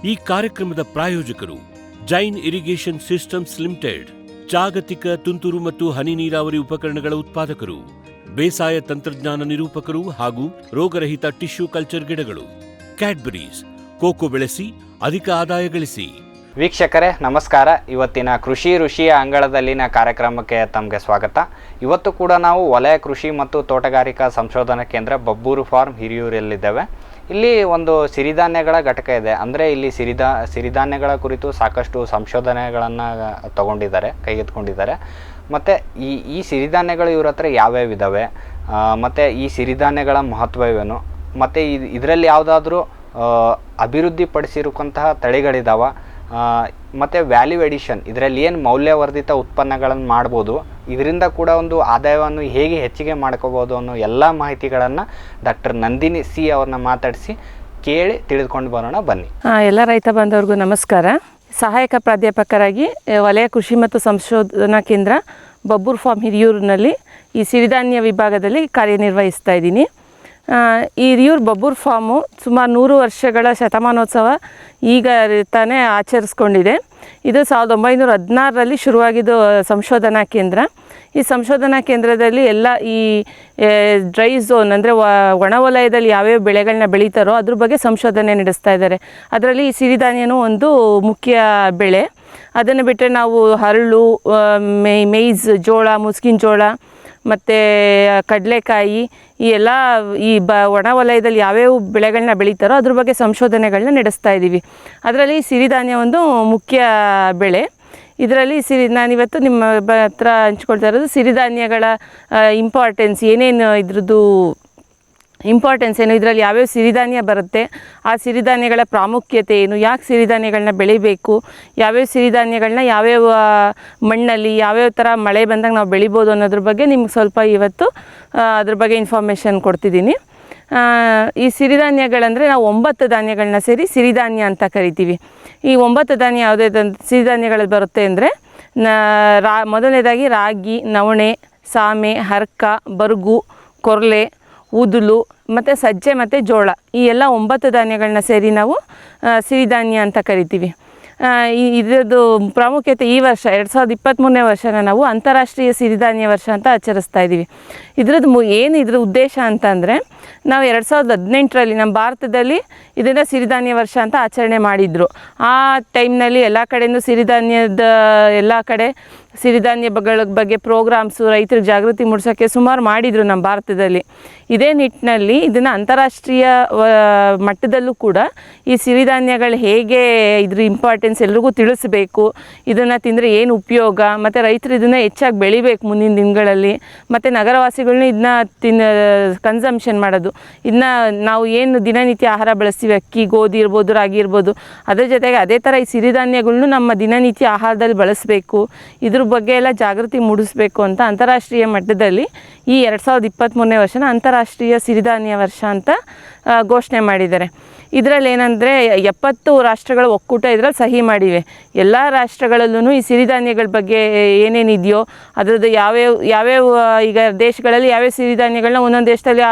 ಈ ಕಾರ್ಯಕ್ರಮದ ಪ್ರಾಯೋಜಕರು ಜೈನ್ ಇರಿಗೇಷನ್ ಸಿಸ್ಟಮ್ಸ್ ಲಿಮಿಟೆಡ್, ಜಾಗತಿಕ ತುಂತುರು ಮತ್ತು ಹನಿ ನೀರಾವರಿ ಉಪಕರಣಗಳ ಉತ್ಪಾದಕರು, ಬೇಸಾಯ ತಂತ್ರಜ್ಞಾನ ನಿರೂಪಕರು ಹಾಗೂ ರೋಗರಹಿತ ಟಿಶ್ಯೂ ಕಲ್ಚರ್ ಗಿಡಗಳು. ಕ್ಯಾಡ್ಬರೀಸ್, ಕೋಕೋ ಬೆಳೆಸಿ ಅಧಿಕ ಆದಾಯ ಗಳಿಸಿ. ವೀಕ್ಷಕರೇ ನಮಸ್ಕಾರ. ಇವತ್ತಿನ ಕೃಷಿ ಋಷಿಯ ಅಂಗಳದಲ್ಲಿನ ಕಾರ್ಯಕ್ರಮಕ್ಕೆ ತಮಗೆ ಸ್ವಾಗತ. ಇವತ್ತು ಕೂಡ ನಾವು ವಲಯ ಕೃಷಿ ಮತ್ತು ತೋಟಗಾರಿಕಾ ಸಂಶೋಧನಾ ಕೇಂದ್ರ ಬಬ್ಬೂರು ಫಾರ್ಮ್ ಹಿರಿಯೂರಲ್ಲಿದ್ದೇವೆ. ಇಲ್ಲಿ ಒಂದು ಸಿರಿಧಾನ್ಯಗಳ ಘಟಕ ಇದೆ. ಅಂದರೆ ಇಲ್ಲಿ ಸಿರಿಧಾನ್ಯಗಳ ಕುರಿತು ಸಾಕಷ್ಟು ಸಂಶೋಧನೆಗಳನ್ನು ಕೈಗೆತ್ತಿಕೊಂಡಿದ್ದಾರೆ. ಮತ್ತು ಈ ಸಿರಿಧಾನ್ಯಗಳು ಇವ್ರ ಹತ್ರ ಯಾವ್ಯಾವ ಇದ್ದಾವೆ, ಮತ್ತು ಈ ಸಿರಿಧಾನ್ಯಗಳ ಮಹತ್ವವೇನು, ಮತ್ತು ಇದರಲ್ಲಿ ಯಾವುದಾದ್ರೂ ಅಭಿವೃದ್ಧಿಪಡಿಸಿರುವಂತಹ ತಳಿಗಳಿದ್ದಾವ, ಮತ್ತು ವ್ಯಾಲ್ಯೂ ಎಡಿಷನ್, ಇದರಲ್ಲಿ ಏನು ಮೌಲ್ಯವರ್ಧಿತ ಉತ್ಪನ್ನಗಳನ್ನು ಮಾಡ್ಬೋದು, ಇದರಿಂದ ಕೂಡ ಒಂದು ಆದಾಯವನ್ನು ಹೇಗೆ ಹೆಚ್ಚಿಗೆ ಮಾಡ್ಕೋಬೋದು ಅನ್ನೋ ಎಲ್ಲ ಮಾಹಿತಿಗಳನ್ನು ಡಾಕ್ಟರ್ ನಂದಿನಿ ಸಿ ಅವ್ರನ್ನ ಮಾತಾಡಿಸಿ ಕೇಳಿ ತಿಳಿದುಕೊಂಡು ಬರೋಣ ಬನ್ನಿ. ಎಲ್ಲ ರೈತ ಬಾಂಧವರಿಗೂ ನಮಸ್ಕಾರ. ಸಹಾಯಕ ಪ್ರಾಧ್ಯಾಪಕರಾಗಿ ವಲಯ ಕೃಷಿ ಮತ್ತು ಸಂಶೋಧನಾ ಕೇಂದ್ರ ಬಬ್ಬೂರು ಫಾರ್ಮ್ ಹಿರಿಯೂರಿನಲ್ಲಿ ಈ ಸಿರಿಧಾನ್ಯ ವಿಭಾಗದಲ್ಲಿ ಕಾರ್ಯನಿರ್ವಹಿಸ್ತಾ ಇದ್ದೀನಿ. ಈ ಹಿರಿಯೂರು ಬಬ್ಬೂರು ಫಾರ್ಮು ಸುಮಾರು 100 ವರ್ಷಗಳ ಶತಮಾನೋತ್ಸವ ಈಗ ತಾನೇ ಆಚರಿಸ್ಕೊಂಡಿದೆ. ಇದು 1916ರಲ್ಲಿ ಶುರುವಾಗಿದ್ದು ಸಂಶೋಧನಾ ಕೇಂದ್ರ. ಈ ಸಂಶೋಧನಾ ಕೇಂದ್ರದಲ್ಲಿ ಎಲ್ಲ ಈ ಡ್ರೈ ಝೋನ್ ಅಂದರೆ ಒಣ ವಲಯದಲ್ಲಿ ಯಾವ್ಯಾವ ಬೆಳೆಗಳನ್ನ ಬೆಳೀತಾರೋ ಅದ್ರ ಬಗ್ಗೆ ಸಂಶೋಧನೆ ನಡೆಸ್ತಾ ಇದ್ದಾರೆ. ಅದರಲ್ಲಿ ಈ ಸಿರಿಧಾನ್ಯನೂ ಒಂದು ಮುಖ್ಯ ಬೆಳೆ. ಅದನ್ನು ಬಿಟ್ಟರೆ ನಾವು ಹರಳು, ಮೇಯ್ಸ್, ಜೋಳ, ಮುಸ್ಕಿನ ಜೋಳ ಮತ್ತು ಕಡಲೆಕಾಯಿ, ಈ ಎಲ್ಲ ಒಣ ವಲಯದಲ್ಲಿ ಯಾವ್ಯಾವ ಬೆಳೆಗಳನ್ನ ಬೆಳೀತಾರೋ ಅದ್ರ ಬಗ್ಗೆ ಸಂಶೋಧನೆಗಳನ್ನ ನಡೆಸ್ತಾ ಇದ್ದೀವಿ. ಅದರಲ್ಲಿ ಸಿರಿಧಾನ್ಯ ಒಂದು ಮುಖ್ಯ ಬೆಳೆ. ಇದರಲ್ಲಿ ನಾನಿವತ್ತು ನಿಮ್ಮ ಹತ್ರ ಹಂಚ್ಕೊಳ್ತಾ ಇರೋದು ಸಿರಿಧಾನ್ಯಗಳ ಇಂಪಾರ್ಟೆನ್ಸ್, ಏನೇನು ಇದ್ರದ್ದು ಇಂಪಾರ್ಟೆನ್ಸ್ ಏನು, ಇದರಲ್ಲಿ ಯಾವ್ಯಾವ ಸಿರಿಧಾನ್ಯ ಬರುತ್ತೆ, ಆ ಸಿರಿಧಾನ್ಯಗಳ ಪ್ರಾಮುಖ್ಯತೆ ಏನು, ಯಾಕೆ ಸಿರಿಧಾನ್ಯಗಳನ್ನ ಬೆಳಿಬೇಕು, ಯಾವ್ಯಾವ ಸಿರಿಧಾನ್ಯಗಳನ್ನ ಯಾವ್ಯಾವ ಮಣ್ಣಲ್ಲಿ ಯಾವ್ಯಾವ ಥರ ಮಳೆ ಬಂದಾಗ ನಾವು ಬೆಳಿಬೋದು ಅನ್ನೋದ್ರ ಬಗ್ಗೆ ನಿಮ್ಗೆ ಸ್ವಲ್ಪ ಇವತ್ತು ಅದ್ರ ಬಗ್ಗೆ ಇನ್ಫಾರ್ಮೇಷನ್ ಕೊಡ್ತಿದ್ದೀನಿ. ಈ ಸಿರಿಧಾನ್ಯಗಳಂದರೆ ನಾವು 9 ಧಾನ್ಯಗಳನ್ನ ಸೇರಿ ಸಿರಿಧಾನ್ಯ ಅಂತ ಕರಿತೀವಿ. ಈ 9 ಧಾನ್ಯ ಯಾವುದೇ ಸಿರಿಧಾನ್ಯಗಳಲ್ಲಿ ಬರುತ್ತೆ ಅಂದರೆ ಮೊದಲನೇದಾಗಿ ರಾಗಿ, ನವಣೆ, ಸಾಮೆ, ಹರ್ಕ, ಬರ್ಗು, ಕೊರ್ಲೆ, ಊದಲು ಮತ್ತು ಸಜ್ಜೆ ಮತ್ತು ಜೋಳ, ಈ ಎಲ್ಲ 9 ಧಾನ್ಯಗಳನ್ನ ಸೇರಿ ನಾವು ಸಿರಿಧಾನ್ಯ ಅಂತ ಕರಿತೀವಿ. ಇದರದ್ದು ಪ್ರಾಮುಖ್ಯತೆ ಈ ವರ್ಷ 2023ನೇ ವರ್ಷನ ನಾವು ಅಂತಾರಾಷ್ಟ್ರೀಯ ಸಿರಿಧಾನ್ಯ ವರ್ಷ ಅಂತ ಆಚರಿಸ್ತಾ ಇದ್ದೀವಿ. ಇದ್ರದ್ದು ಇದ್ರ ಉದ್ದೇಶ ಅಂತಂದರೆ, ನಾವು 2018ರಲ್ಲಿ ನಮ್ಮ ಭಾರತದಲ್ಲಿ ಇದನ್ನು ಸಿರಿಧಾನ್ಯ ವರ್ಷ ಅಂತ ಆಚರಣೆ ಮಾಡಿದರು. ಆ ಟೈಮ್ನಲ್ಲಿ ಎಲ್ಲ ಕಡೆಯೂ ಎಲ್ಲ ಕಡೆ ಸಿರಿಧಾನ್ಯಗಳ ಬಗ್ಗೆ ಪ್ರೋಗ್ರಾಮ್ಸು, ರೈತರಿಗೆ ಜಾಗೃತಿ ಮೂಡಿಸೋಕ್ಕೆ ಸುಮಾರು ಮಾಡಿದರು ನಮ್ಮ ಭಾರತದಲ್ಲಿ. ಇದೇ ನಿಟ್ಟಿನಲ್ಲಿ ಇದನ್ನು ಅಂತಾರಾಷ್ಟ್ರೀಯ ಮಟ್ಟದಲ್ಲೂ ಕೂಡ ಈ ಸಿರಿಧಾನ್ಯಗಳು ಹೇಗೆ ಇದ್ರ ಇಂಪಾರ್ಟೆನ್ಸ್ ಎಲ್ರಿಗೂ ತಿಳಿಸ್ಬೇಕು, ಇದನ್ನು ತಿಂದರೆ ಏನು ಉಪಯೋಗ, ಮತ್ತು ರೈತರು ಇದನ್ನು ಹೆಚ್ಚಾಗಿ ಬೆಳಿಬೇಕು ಮುಂದಿನ ದಿನಗಳಲ್ಲಿ, ಮತ್ತು ನಗರವಾಸಿಗಳನ್ನ ಇದನ್ನ ಕನ್ಸಂಪ್ಷನ್ ಮಾಡೋದು, ಇದನ್ನ ನಾವು ಏನು ದಿನನಿತ್ಯ ಆಹಾರ ಬಳಸ್ತೀವಿ, ಅಕ್ಕಿ, ಗೋಧಿ ಇರ್ಬೋದು, ರಾಗಿ ಇರ್ಬೋದು, ಅದರ ಜೊತೆಗೆ ಅದೇ ಥರ ಈ ಸಿರಿಧಾನ್ಯಗಳನ್ನೂ ನಮ್ಮ ದಿನನಿತ್ಯ ಆಹಾರದಲ್ಲಿ ಬಳಸಬೇಕು, ಇದ್ರ ಬಗ್ಗೆ ಎಲ್ಲ ಜಾಗೃತಿ ಮೂಡಿಸಬೇಕು ಅಂತ ಅಂತಾರಾಷ್ಟ್ರೀಯ ಮಟ್ಟದಲ್ಲಿ ಈ 2023ನೇ ವರ್ಷನ ಅಂತಾರಾಷ್ಟ್ರೀಯ ಸಿರಿಧಾನ್ಯ ವರ್ಷ ಅಂತ ಘೋಷಣೆ ಮಾಡಿದ್ದಾರೆ. ಇದರಲ್ಲಿ ಏನಂದರೆ 70 ರಾಷ್ಟ್ರಗಳ ಒಕ್ಕೂಟ ಇದರಲ್ಲಿ ಸಹಿ ಮಾಡಿವೆ. ಎಲ್ಲ ರಾಷ್ಟ್ರಗಳಲ್ಲೂ ಈ ಸಿರಿಧಾನ್ಯಗಳ ಬಗ್ಗೆ ಏನೇನಿದೆಯೋ ಅದರದ್ದು ಯಾವ್ಯಾವ ಈಗ ದೇಶಗಳಲ್ಲಿ ಯಾವ್ಯಾವ ಸಿರಿಧಾನ್ಯಗಳನ್ನ ಒಂದೊಂದು ದೇಶದಲ್ಲಿ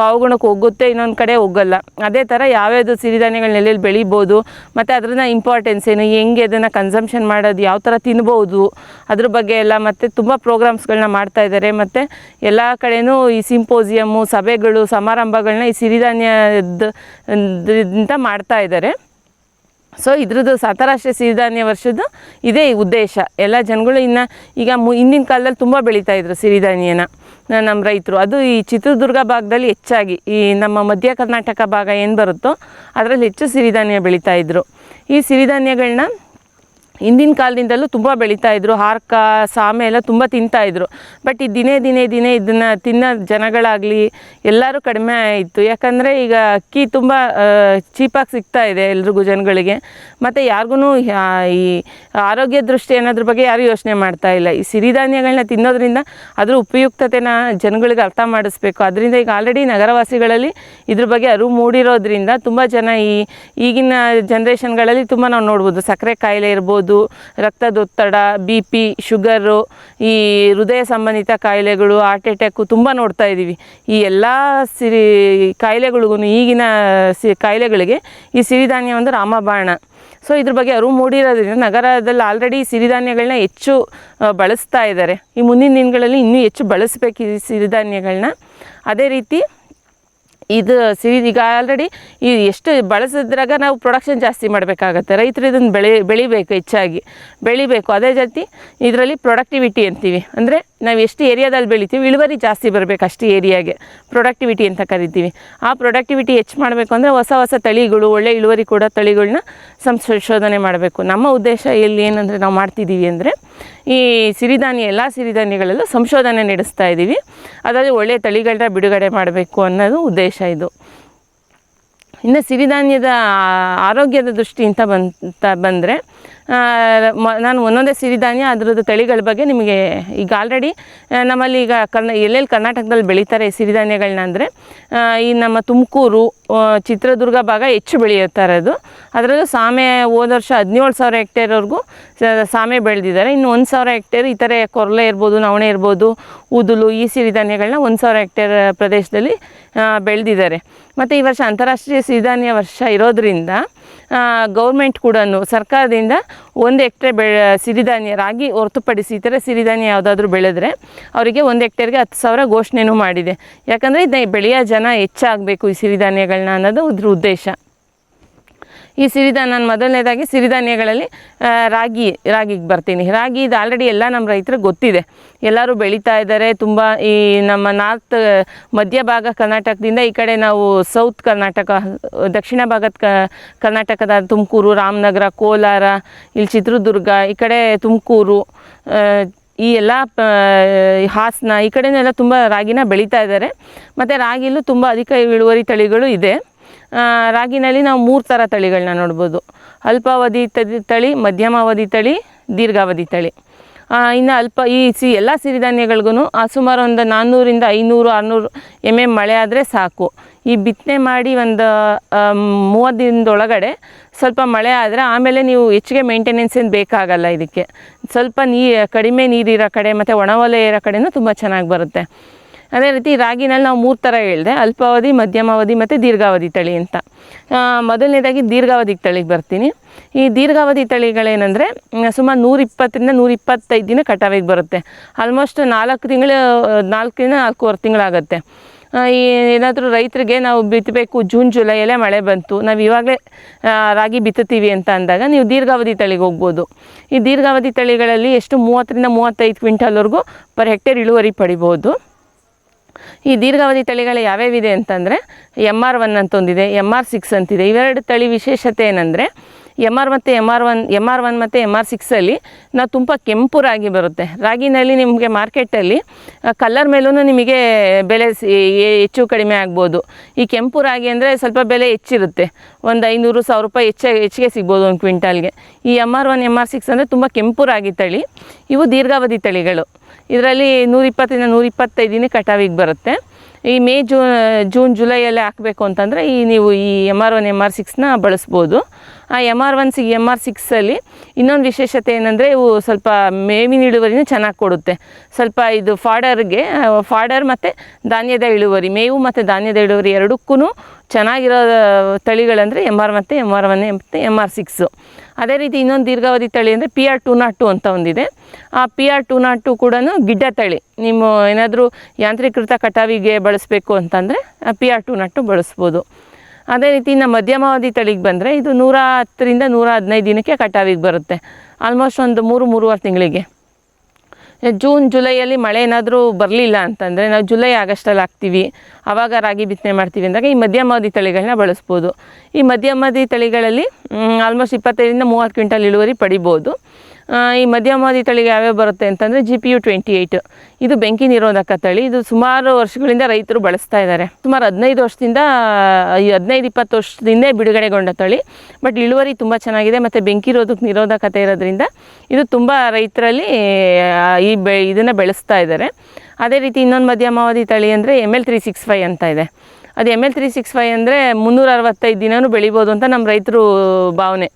ಅವಗುಣಕ್ಕೆ ಹೋಗುತ್ತೆ, ಇನ್ನೊಂದು ಕಡೆ ಹೋಗಲ್ಲ. ಅದೇ ಥರ ಯಾವ್ಯಾವುದು ಸಿರಿಧಾನ್ಯಗಳನ್ನ ಎಲ್ಲೆಲ್ಲಿ ಬೆಳಿಬೋದು, ಮತ್ತು ಅದನ್ನ ಇಂಪಾರ್ಟೆನ್ಸ್ ಏನು, ಹೆಂಗೆ ಅದನ್ನು ಕನ್ಸಂಪ್ಷನ್ ಮಾಡೋದು, ಯಾವ ಥರ ತಿನ್ಬೋದು, ಅದ್ರ ಬಗ್ಗೆ ಎಲ್ಲ ಮತ್ತು ತುಂಬ ಪ್ರೋಗ್ರಾಮ್ಸ್ಗಳನ್ನ ಮಾಡ್ತಾ ಇದ್ದಾರೆ. ಮತ್ತು ಎಲ್ಲ ಕಡೆಯೂ ಈ ಸಿಂಪೋಸಿಯಮ್ಮು, ಸಭೆಗಳು, ಸಮಾರಂಭಗಳನ್ನ ಈ ಸಿರಿಧಾನ್ಯದ ಮಾಡ್ತಾ ಇದ್ದಾರೆ. ಸೊ ಇದ್ರದ್ದು ಅಂತಾರಾಷ್ಟ್ರೀಯ ಸಿರಿಧಾನ್ಯ ವರ್ಷದ್ದು ಇದೇ ಉದ್ದೇಶ. ಎಲ್ಲ ಜನಗಳು ಈಗ ಹಿಂದಿನ ಕಾಲದಲ್ಲಿ ತುಂಬ ಬೆಳೀತಾಯಿದ್ರು ಸಿರಿಧಾನ್ಯನ ನಮ್ಮ ರೈತರು. ಅದು ಈ ಚಿತ್ರದುರ್ಗ ಭಾಗದಲ್ಲಿ ಹೆಚ್ಚಾಗಿ, ಈ ನಮ್ಮ ಮಧ್ಯ ಕರ್ನಾಟಕ ಭಾಗ ಏನು ಬರುತ್ತೋ ಅದರಲ್ಲಿ ಹೆಚ್ಚು ಸಿರಿಧಾನ್ಯ ಬೆಳೀತಾಯಿದ್ರು. ಈ ಸಿರಿಧಾನ್ಯಗಳನ್ನ ಹಿಂದಿನ ಕಾಲದಿಂದಲೂ ತುಂಬ ಬೆಳೀತಾಯಿದ್ರು. ಹಾರ್ಕ, ಸಾಮೆ ಎಲ್ಲ ತುಂಬ ತಿಂತಾಯಿದ್ರು. ಬಟ್ ಈ ದಿನೇ ಇದನ್ನು ತಿನ್ನೋ ಜನಗಳಾಗಲಿ ಎಲ್ಲರೂ ಕಡಿಮೆ ಆಯಿತು. ಯಾಕಂದರೆ ಈಗ ಅಕ್ಕಿ ತುಂಬ ಚೀಪಾಗಿ ಸಿಗ್ತಾ ಇದೆ ಎಲ್ರಿಗೂ ಜನಗಳಿಗೆ. ಮತ್ತು ಯಾರಿಗೂ ಈ ಆರೋಗ್ಯ ದೃಷ್ಟಿ ಅನ್ನೋದ್ರ ಬಗ್ಗೆ ಯಾರೂ ಯೋಚನೆ ಮಾಡ್ತಾ ಇಲ್ಲ. ಈ ಸಿರಿಧಾನ್ಯಗಳನ್ನ ತಿನ್ನೋದ್ರಿಂದ ಅದ್ರ ಉಪಯುಕ್ತತೆನ ಜನಗಳಿಗೆ ಅರ್ಥ ಮಾಡಿಸ್ಬೇಕು. ಅದರಿಂದ ಈಗ ಆಲ್ರೆಡಿ ನಗರವಾಸಿಗಳಲ್ಲಿ ಇದ್ರ ಬಗ್ಗೆ ಅರಿವು ಮೂಡಿರೋದ್ರಿಂದ ತುಂಬ ಜನ ಈಗಿನ ಜನ್ರೇಷನ್ಗಳಲ್ಲಿ ತುಂಬ ನಾವು ನೋಡ್ಬೋದು, ಸಕ್ಕರೆ ಕಾಯಿಲೆ ಇರ್ಬೋದು, ಇರ್ಬೋದು, ರಕ್ತದೊತ್ತಡ, BP, ಶುಗರು, ಈ ಹೃದಯ ಸಂಬಂಧಿತ ಕಾಯಿಲೆಗಳು, ಹಾರ್ಟ್ ಅಟ್ಯಾಕು ತುಂಬ ನೋಡ್ತಾ ಇದ್ದೀವಿ. ಈ ಎಲ್ಲ ಕಾಯಿಲೆಗಳಿಗೂ, ಈಗಿನ ಕಾಯಿಲೆಗಳಿಗೆ ಈ ಸಿರಿಧಾನ್ಯ ಒಂದು ರಾಮಬಾಣ. ಸೊ ಇದ್ರ ಬಗ್ಗೆ ಅರಿವು ಮೂಡಿರೋದ್ರಿಂದ ನಗರದಲ್ಲಿ ಆಲ್ರೆಡಿ ಸಿರಿಧಾನ್ಯಗಳನ್ನ ಹೆಚ್ಚು ಬಳಸ್ತಾ ಇದ್ದಾರೆ. ಈ ಮುಂದಿನ ದಿನಗಳಲ್ಲಿ ಇನ್ನೂ ಹೆಚ್ಚು ಬಳಸಬೇಕು ಈ ಸಿರಿಧಾನ್ಯಗಳನ್ನ. ಅದೇ ರೀತಿ ಇದು ಈಗ ಆಲ್ರೆಡಿ ಈ ಎಷ್ಟು ಬಳಸಿದ್ರಾಗ ನಾವು ಪ್ರೊಡಕ್ಷನ್ ಜಾಸ್ತಿ ಮಾಡಬೇಕಾಗತ್ತೆ. ರೈತರು ಇದನ್ನು ಬೆಳಿಬೇಕು, ಹೆಚ್ಚಾಗಿ ಬೆಳಿಬೇಕು. ಅದೇ ಜೊತೆ ಇದರಲ್ಲಿ ಪ್ರೊಡಕ್ಟಿವಿಟಿ ಅಂತೀವಿ, ಅಂದರೆ ನಾವು ಎಷ್ಟು ಏರಿಯಾದಲ್ಲಿ ಬೆಳಿತೀವಿ ಇಳುವರಿ ಜಾಸ್ತಿ ಬರಬೇಕು, ಅಷ್ಟು ಏರಿಯಾಗೆ ಪ್ರೊಡಕ್ಟಿವಿಟಿ ಅಂತ ಕರಿತೀವಿ. ಆ ಪ್ರೊಡಕ್ಟಿವಿಟಿ ಹೆಚ್ಚು ಮಾಡಬೇಕು ಅಂದರೆ ಹೊಸ ಹೊಸ ತಳಿಗಳು, ಒಳ್ಳೆ ಇಳುವರಿ ಕೂಡ ತಳಿಗಳನ್ನ ಸಂಶೋಧನೆ ಮಾಡಬೇಕು. ನಮ್ಮ ಉದ್ದೇಶ ಇಲ್ಲಿ ಏನಂದರೆ ನಾವು ಮಾಡ್ತಿದ್ದೀವಿ ಅಂದರೆ ಈ ಸಿರಿಧಾನ್ಯ ಎಲ್ಲ ಸಿರಿಧಾನ್ಯಗಳಲ್ಲೂ ಸಂಶೋಧನೆ ನಡೆಸ್ತಾ ಇದ್ದೀವಿ. ಅದರಲ್ಲಿ ಒಳ್ಳೆಯ ತಳಿಗಳನ್ನ ಬಿಡುಗಡೆ ಮಾಡಬೇಕು ಅನ್ನೋದು ಉದ್ದೇಶ ಇದು. ಇನ್ನು ಸಿರಿಧಾನ್ಯದ ಆರೋಗ್ಯದ ದೃಷ್ಟಿಯಿಂದ ಬಂದರೆ ನಾನು ಒಂದೊಂದೇ ಸಿರಿಧಾನ್ಯ ಅದರದ್ದು ತಳಿಗಳ ಬಗ್ಗೆ ನಿಮಗೆ ಈಗ ಆಲ್ರೆಡಿ ನಮ್ಮಲ್ಲಿ ಈಗ ಎಲ್ಲೆಲ್ಲಿ ಕರ್ನಾಟಕದಲ್ಲಿ ಬೆಳೀತಾರೆ ಸಿರಿಧಾನ್ಯಗಳನ್ನ ಅಂದರೆ ಈ ನಮ್ಮ ತುಮಕೂರು, ಚಿತ್ರದುರ್ಗ ಭಾಗ ಹೆಚ್ಚು ಬೆಳೆಯುತ್ತಾರೆ. ಅದರಲ್ಲೂ ಸಾಮೆ ಹೋದ ವರ್ಷ 17,000 ಹೆಕ್ಟೇರ್ವರೆಗೂ ಸಾಮೆ ಬೆಳೆದಿದ್ದಾರೆ. ಇನ್ನು 1,000 ಹೆಕ್ಟೇರ್ ಈ ಥರ ಕೊರಲೆ ಇರ್ಬೋದು, ನವಣೆ ಇರ್ಬೋದು, ಉದುಲು, ಈ ಸಿರಿಧಾನ್ಯಗಳನ್ನ 1,000 ಹೆಕ್ಟೇರ್ ಪ್ರದೇಶದಲ್ಲಿ ಬೆಳೆದಿದ್ದಾರೆ. ಮತ್ತು ಈ ವರ್ಷ ಅಂತಾರಾಷ್ಟ್ರೀಯ ಸಿರಿಧಾನ್ಯ ವರ್ಷ ಇರೋದರಿಂದ ಗೌರ್ಮೆಂಟ್ ಕೂಡ ಸರ್ಕಾರದಿಂದ 1 ಹೆಕ್ಟೇರ್ ಸಿರಿಧಾನ್ಯ, ರಾಗಿ ಹೊರತುಪಡಿಸಿ ಈ ಥರ ಸಿರಿಧಾನ್ಯ ಯಾವುದಾದ್ರೂ ಬೆಳೆದ್ರೆ ಅವರಿಗೆ 1 ಹೆಕ್ಟೇರ್ಗೆ 10,000 ಘೋಷಣೆನೂ ಮಾಡಿದೆ. ಯಾಕಂದರೆ ಇದನ್ನ ಬೆಳೆಯೋ ಜನ ಹೆಚ್ಚಾಗಬೇಕು ಈ ಸಿರಿಧಾನ್ಯಗಳನ್ನ ಅನ್ನೋದು ಇದ್ರ ಉದ್ದೇಶ. ಈ ನಾನು ಮೊದಲನೇದಾಗಿ ಸಿರಿಧಾನ್ಯಗಳಲ್ಲಿ ರಾಗಿಗೆ ಬರ್ತೀನಿ. ರಾಗಿ ಇದು ಆಲ್ರೆಡಿ ಎಲ್ಲ ನಮ್ಮ ರೈತರಿಗೆ ಗೊತ್ತಿದೆ, ಎಲ್ಲರೂ ಬೆಳೀತಾ ಇದ್ದಾರೆ ತುಂಬ. ಈ ನಮ್ಮ ಮಧ್ಯ ಭಾಗ ಕರ್ನಾಟಕದಿಂದ ಈ ಕಡೆ ನಾವು ಸೌತ್ ಕರ್ನಾಟಕ, ದಕ್ಷಿಣ ಭಾಗದ ಕರ್ನಾಟಕದ ತುಮಕೂರು, ರಾಮನಗರ, ಕೋಲಾರ, ಇಲ್ಲಿ ಚಿತ್ರದುರ್ಗ, ಈ ಕಡೆ ತುಮಕೂರು, ಈ ಎಲ್ಲ ಹಾಸನ, ಈ ಕಡೆನೆಲ್ಲ ತುಂಬ ರಾಗಿನ ಬೆಳೀತಾ ಇದ್ದಾರೆ. ಮತ್ತು ರಾಗಿಲೂ ತುಂಬ ಅಧಿಕ ಇಳುವರಿ ತಳಿಗಳು ಇದೆ. ರಾಗಿನಲ್ಲಿ ನಾವು 3 ಥರ ತಳಿಗಳನ್ನ ನೋಡ್ಬೋದು: ಅಲ್ಪಾವಧಿ ತಳಿ, ಮಧ್ಯಮಾವಧಿ ತಳಿ, ದೀರ್ಘಾವಧಿ ತಳಿ. ಇನ್ನು ಎಲ್ಲ ಸಿರಿಧಾನ್ಯಗಳಿಗೂ ಸುಮಾರು ಒಂದು 400ರಿಂದ 500, 600 ಮಳೆ ಆದರೆ ಸಾಕು. ಈ ಬಿತ್ತನೆ ಮಾಡಿ ಒಂದು 30 ದಿನದೊಳಗಡೆ ಸ್ವಲ್ಪ ಮಳೆ ಆದರೆ ಆಮೇಲೆ ನೀವು ಹೆಚ್ಚಿಗೆ ಮೇಂಟೆನೆನ್ಸ್ ಏನು ಬೇಕಾಗಲ್ಲ. ಇದಕ್ಕೆ ಸ್ವಲ್ಪ ಕಡಿಮೆ ನೀರಿರೋ ಕಡೆ ಮತ್ತು ಒಣವಲಯ ಇರೋ ಕಡೆನೂ ತುಂಬ ಚೆನ್ನಾಗಿ ಬರುತ್ತೆ. ಅದೇ ರೀತಿ ರಾಗಿನಲ್ಲಿ ನಾವು 3 ಥರ ಹೇಳಿದೆ: ಅಲ್ಪಾವಧಿ, ಮಧ್ಯಮಾವಧಿ ಮತ್ತು ದೀರ್ಘಾವಧಿ ತಳಿ ಅಂತ. ಮೊದಲನೇದಾಗಿ ದೀರ್ಘಾವಧಿ ತಳಿಗೆ ಬರ್ತೀನಿ. ಈ ದೀರ್ಘಾವಧಿ ತಳಿಗಳೇನೆಂದರೆ ಸುಮಾರು 120ರಿಂದ 125 ದಿನ ಕಟಾವಿಗೆ ಬರುತ್ತೆ. ಆಲ್ಮೋಸ್ಟ್ 4ರಿಂದ 4.25 ತಿಂಗಳಾಗುತ್ತೆ. ಏನಾದರೂ ರೈತರಿಗೆ ನಾವು ಬಿತ್ತಬೇಕು, ಜೂನ್ ಜುಲೈಯಲ್ಲೇ ಮಳೆ ಬಂತು, ನಾವು ಇವಾಗಲೇ ರಾಗಿ ಬಿತ್ತುತ್ತೀವಿ ಅಂತ ಅಂದಾಗ ನೀವು ದೀರ್ಘಾವಧಿ ತಳಿಗೆ ಹೋಗ್ಬೋದು. ಈ ದೀರ್ಘಾವಧಿ ತಳಿಗಳಲ್ಲಿ ಎಷ್ಟು 30ರಿಂದ 35 ಕ್ವಿಂಟಲ್ವರೆಗೂ ಪರ್ ಹೆಕ್ಟೇರ್ ಇಳುವರಿ ಪಡಿಬೋದು. ಈ ದೀರ್ಘಾವಧಿ ತಳಿಗಳು ಯಾವ್ಯಾವಿದೆ ಅಂತಂದರೆ MR1 ಅಂತ ಒಂದಿದೆ, MR6 ಅಂತಿದೆ. ಇವೆರಡು ತಳಿ ವಿಶೇಷತೆ ಏನಂದರೆ MR ಮತ್ತು MR1 ಮತ್ತು MR6ಅಲ್ಲಿ ನಾವು ತುಂಬ ಕೆಂಪು ರಾಗಿ ಬರುತ್ತೆ. ರಾಗಿನಲ್ಲಿ ನಿಮಗೆ ಮಾರ್ಕೆಟಲ್ಲಿ ಕಲ್ಲರ್ ಮೇಲೂ ನಿಮಗೆ ಬೆಲೆ ಹೆಚ್ಚು ಕಡಿಮೆ ಆಗ್ಬೋದು. ಈ ಕೆಂಪು ರಾಗಿ ಅಂದರೆ ಸ್ವಲ್ಪ ಬೆಲೆ ಹೆಚ್ಚಿರುತ್ತೆ, ಒಂದು 500-1,000 ರೂಪಾಯಿ ಹೆಚ್ಚಿಗೆ ಸಿಗ್ಬೋದು ಒಂದು ಕ್ವಿಂಟಾಲ್ಗೆ. ಈ MR1, MR6 ಅಂದರೆ ತುಂಬ ಕೆಂಪು ರಾಗಿ ತಳಿ. ಇವು ದೀರ್ಘಾವಧಿ ತಳಿಗಳು. ಇದರಲ್ಲಿ 120ರಿಂದ 125 ದಿನ ಕಟಾವಿಗೆ ಬರುತ್ತೆ. ಈ ಜೂನ್ ಜುಲೈಯಲ್ಲೇ ಹಾಕಬೇಕು ಅಂತಂದರೆ ನೀವು ಈ MR1, MR6ನ ಬಳಸ್ಬೋದು. ಆ MR1, MR6ಅಲ್ಲಿ ಇನ್ನೊಂದು ವಿಶೇಷತೆ ಏನಂದರೆ ಇವು ಸ್ವಲ್ಪ ಮೇವಿನ ಇಳುವರಿನೂ ಚೆನ್ನಾಗಿ ಕೊಡುತ್ತೆ. ಸ್ವಲ್ಪ ಇದು ಫಾಡರ್ ಮತ್ತು ಧಾನ್ಯದ ಇಳುವರಿ, ಮೇವು ಮತ್ತು ಧಾನ್ಯದ ಇಳುವರಿ ಎರಡಕ್ಕೂ ಚೆನ್ನಾಗಿರೋ ತಳಿಗಳಂದರೆ MR ಮತ್ತು MR1 ಮತ್ತು MR6. ಅದೇ ರೀತಿ ಇನ್ನೊಂದು ದೀರ್ಘಾವಧಿ ತಳಿ ಅಂದರೆ PR202 ಅಂತ ಒಂದಿದೆ. ಆ PR202 ಕೂಡ ಗಿಡ್ಡ ತಳಿ. ನೀವು ಏನಾದರೂ ಯಾಂತ್ರೀಕೃತ ಕಟಾವಿಗೆ ಬಳಸಬೇಕು ಅಂತಂದರೆ PR202 ಬಳಸ್ಬೋದು. ಅದೇ ರೀತಿ ಇನ್ನು ಮಧ್ಯಮಾವಧಿ ತಳಿಗೆ ಬಂದರೆ ಇದು 110ರಿಂದ 115 ದಿನಕ್ಕೆ ಕಟಾವಿಗೆ ಬರುತ್ತೆ. ಆಲ್ಮೋಸ್ಟ್ ಒಂದು 3-3.5 ತಿಂಗಳಿಗೆ. ಜೂನ್ ಜುಲೈಯಲ್ಲಿ ಮಳೆ ಏನಾದರೂ ಬರಲಿಲ್ಲ ಅಂತಂದರೆ ನಾವು ಜುಲೈ ಆಗಸ್ಟಲ್ಲಿ ಹಾಕ್ತೀವಿ, ಆವಾಗ ರಾಗಿ ಬಿತ್ತನೆ ಮಾಡ್ತೀವಿ ಅಂದಾಗ ಈ ಮಧ್ಯಮಾವಧಿ ತಳಿಗಳನ್ನ ಬಳಸ್ಬೋದು. ಈ ಮಧ್ಯಮಾವಧಿ ತಳಿಗಳಲ್ಲಿ ಆಲ್ಮೋಸ್ಟ್ 25ರಿಂದ 30 ಕ್ವಿಂಟಲ್ ಇಳುವರಿ ಪಡಿಬೋದು. ಈ ಮಧ್ಯಮಾವಧಿ ತಳಿಗೆ ಯಾವ್ಯಾವ ಬರುತ್ತೆ ಅಂತಂದರೆ GPU28 ಇದು ಬೆಂಕಿ ನಿರೋಧಕ ತಳಿ. ಇದು ಸುಮಾರು ವರ್ಷಗಳಿಂದ ರೈತರು ಬಳಸ್ತಾ ಇದ್ದಾರೆ. ಸುಮಾರು 15 ವರ್ಷದಿಂದ 15-20 ವರ್ಷದಿಂದ ಬಿಡುಗಡೆಗೊಂಡ ತಳಿ. ಬಟ್ ಇಳುವರಿ ತುಂಬ ಚೆನ್ನಾಗಿದೆ ಮತ್ತು ಬೆಂಕಿ ನಿರೋಧಕತೆ ಇರೋದ್ರಿಂದ ಇದು ತುಂಬ ರೈತರಲ್ಲಿ ಇದನ್ನು ಬೆಳೆಸ್ತಾ ಇದ್ದಾರೆ. ಅದೇ ರೀತಿ ಇನ್ನೊಂದು ಮಧ್ಯಮಾವಧಿ ತಳಿ ಅಂದರೆ ML365 ಅಂತ ಇದೆ. ಅದು ML365 ಅಂದರೆ 365 ದಿನವೂ ಬೆಳಿಬೋದು ಅಂತ ನಮ್ಮ ರೈತರು ಭಾವನೆ.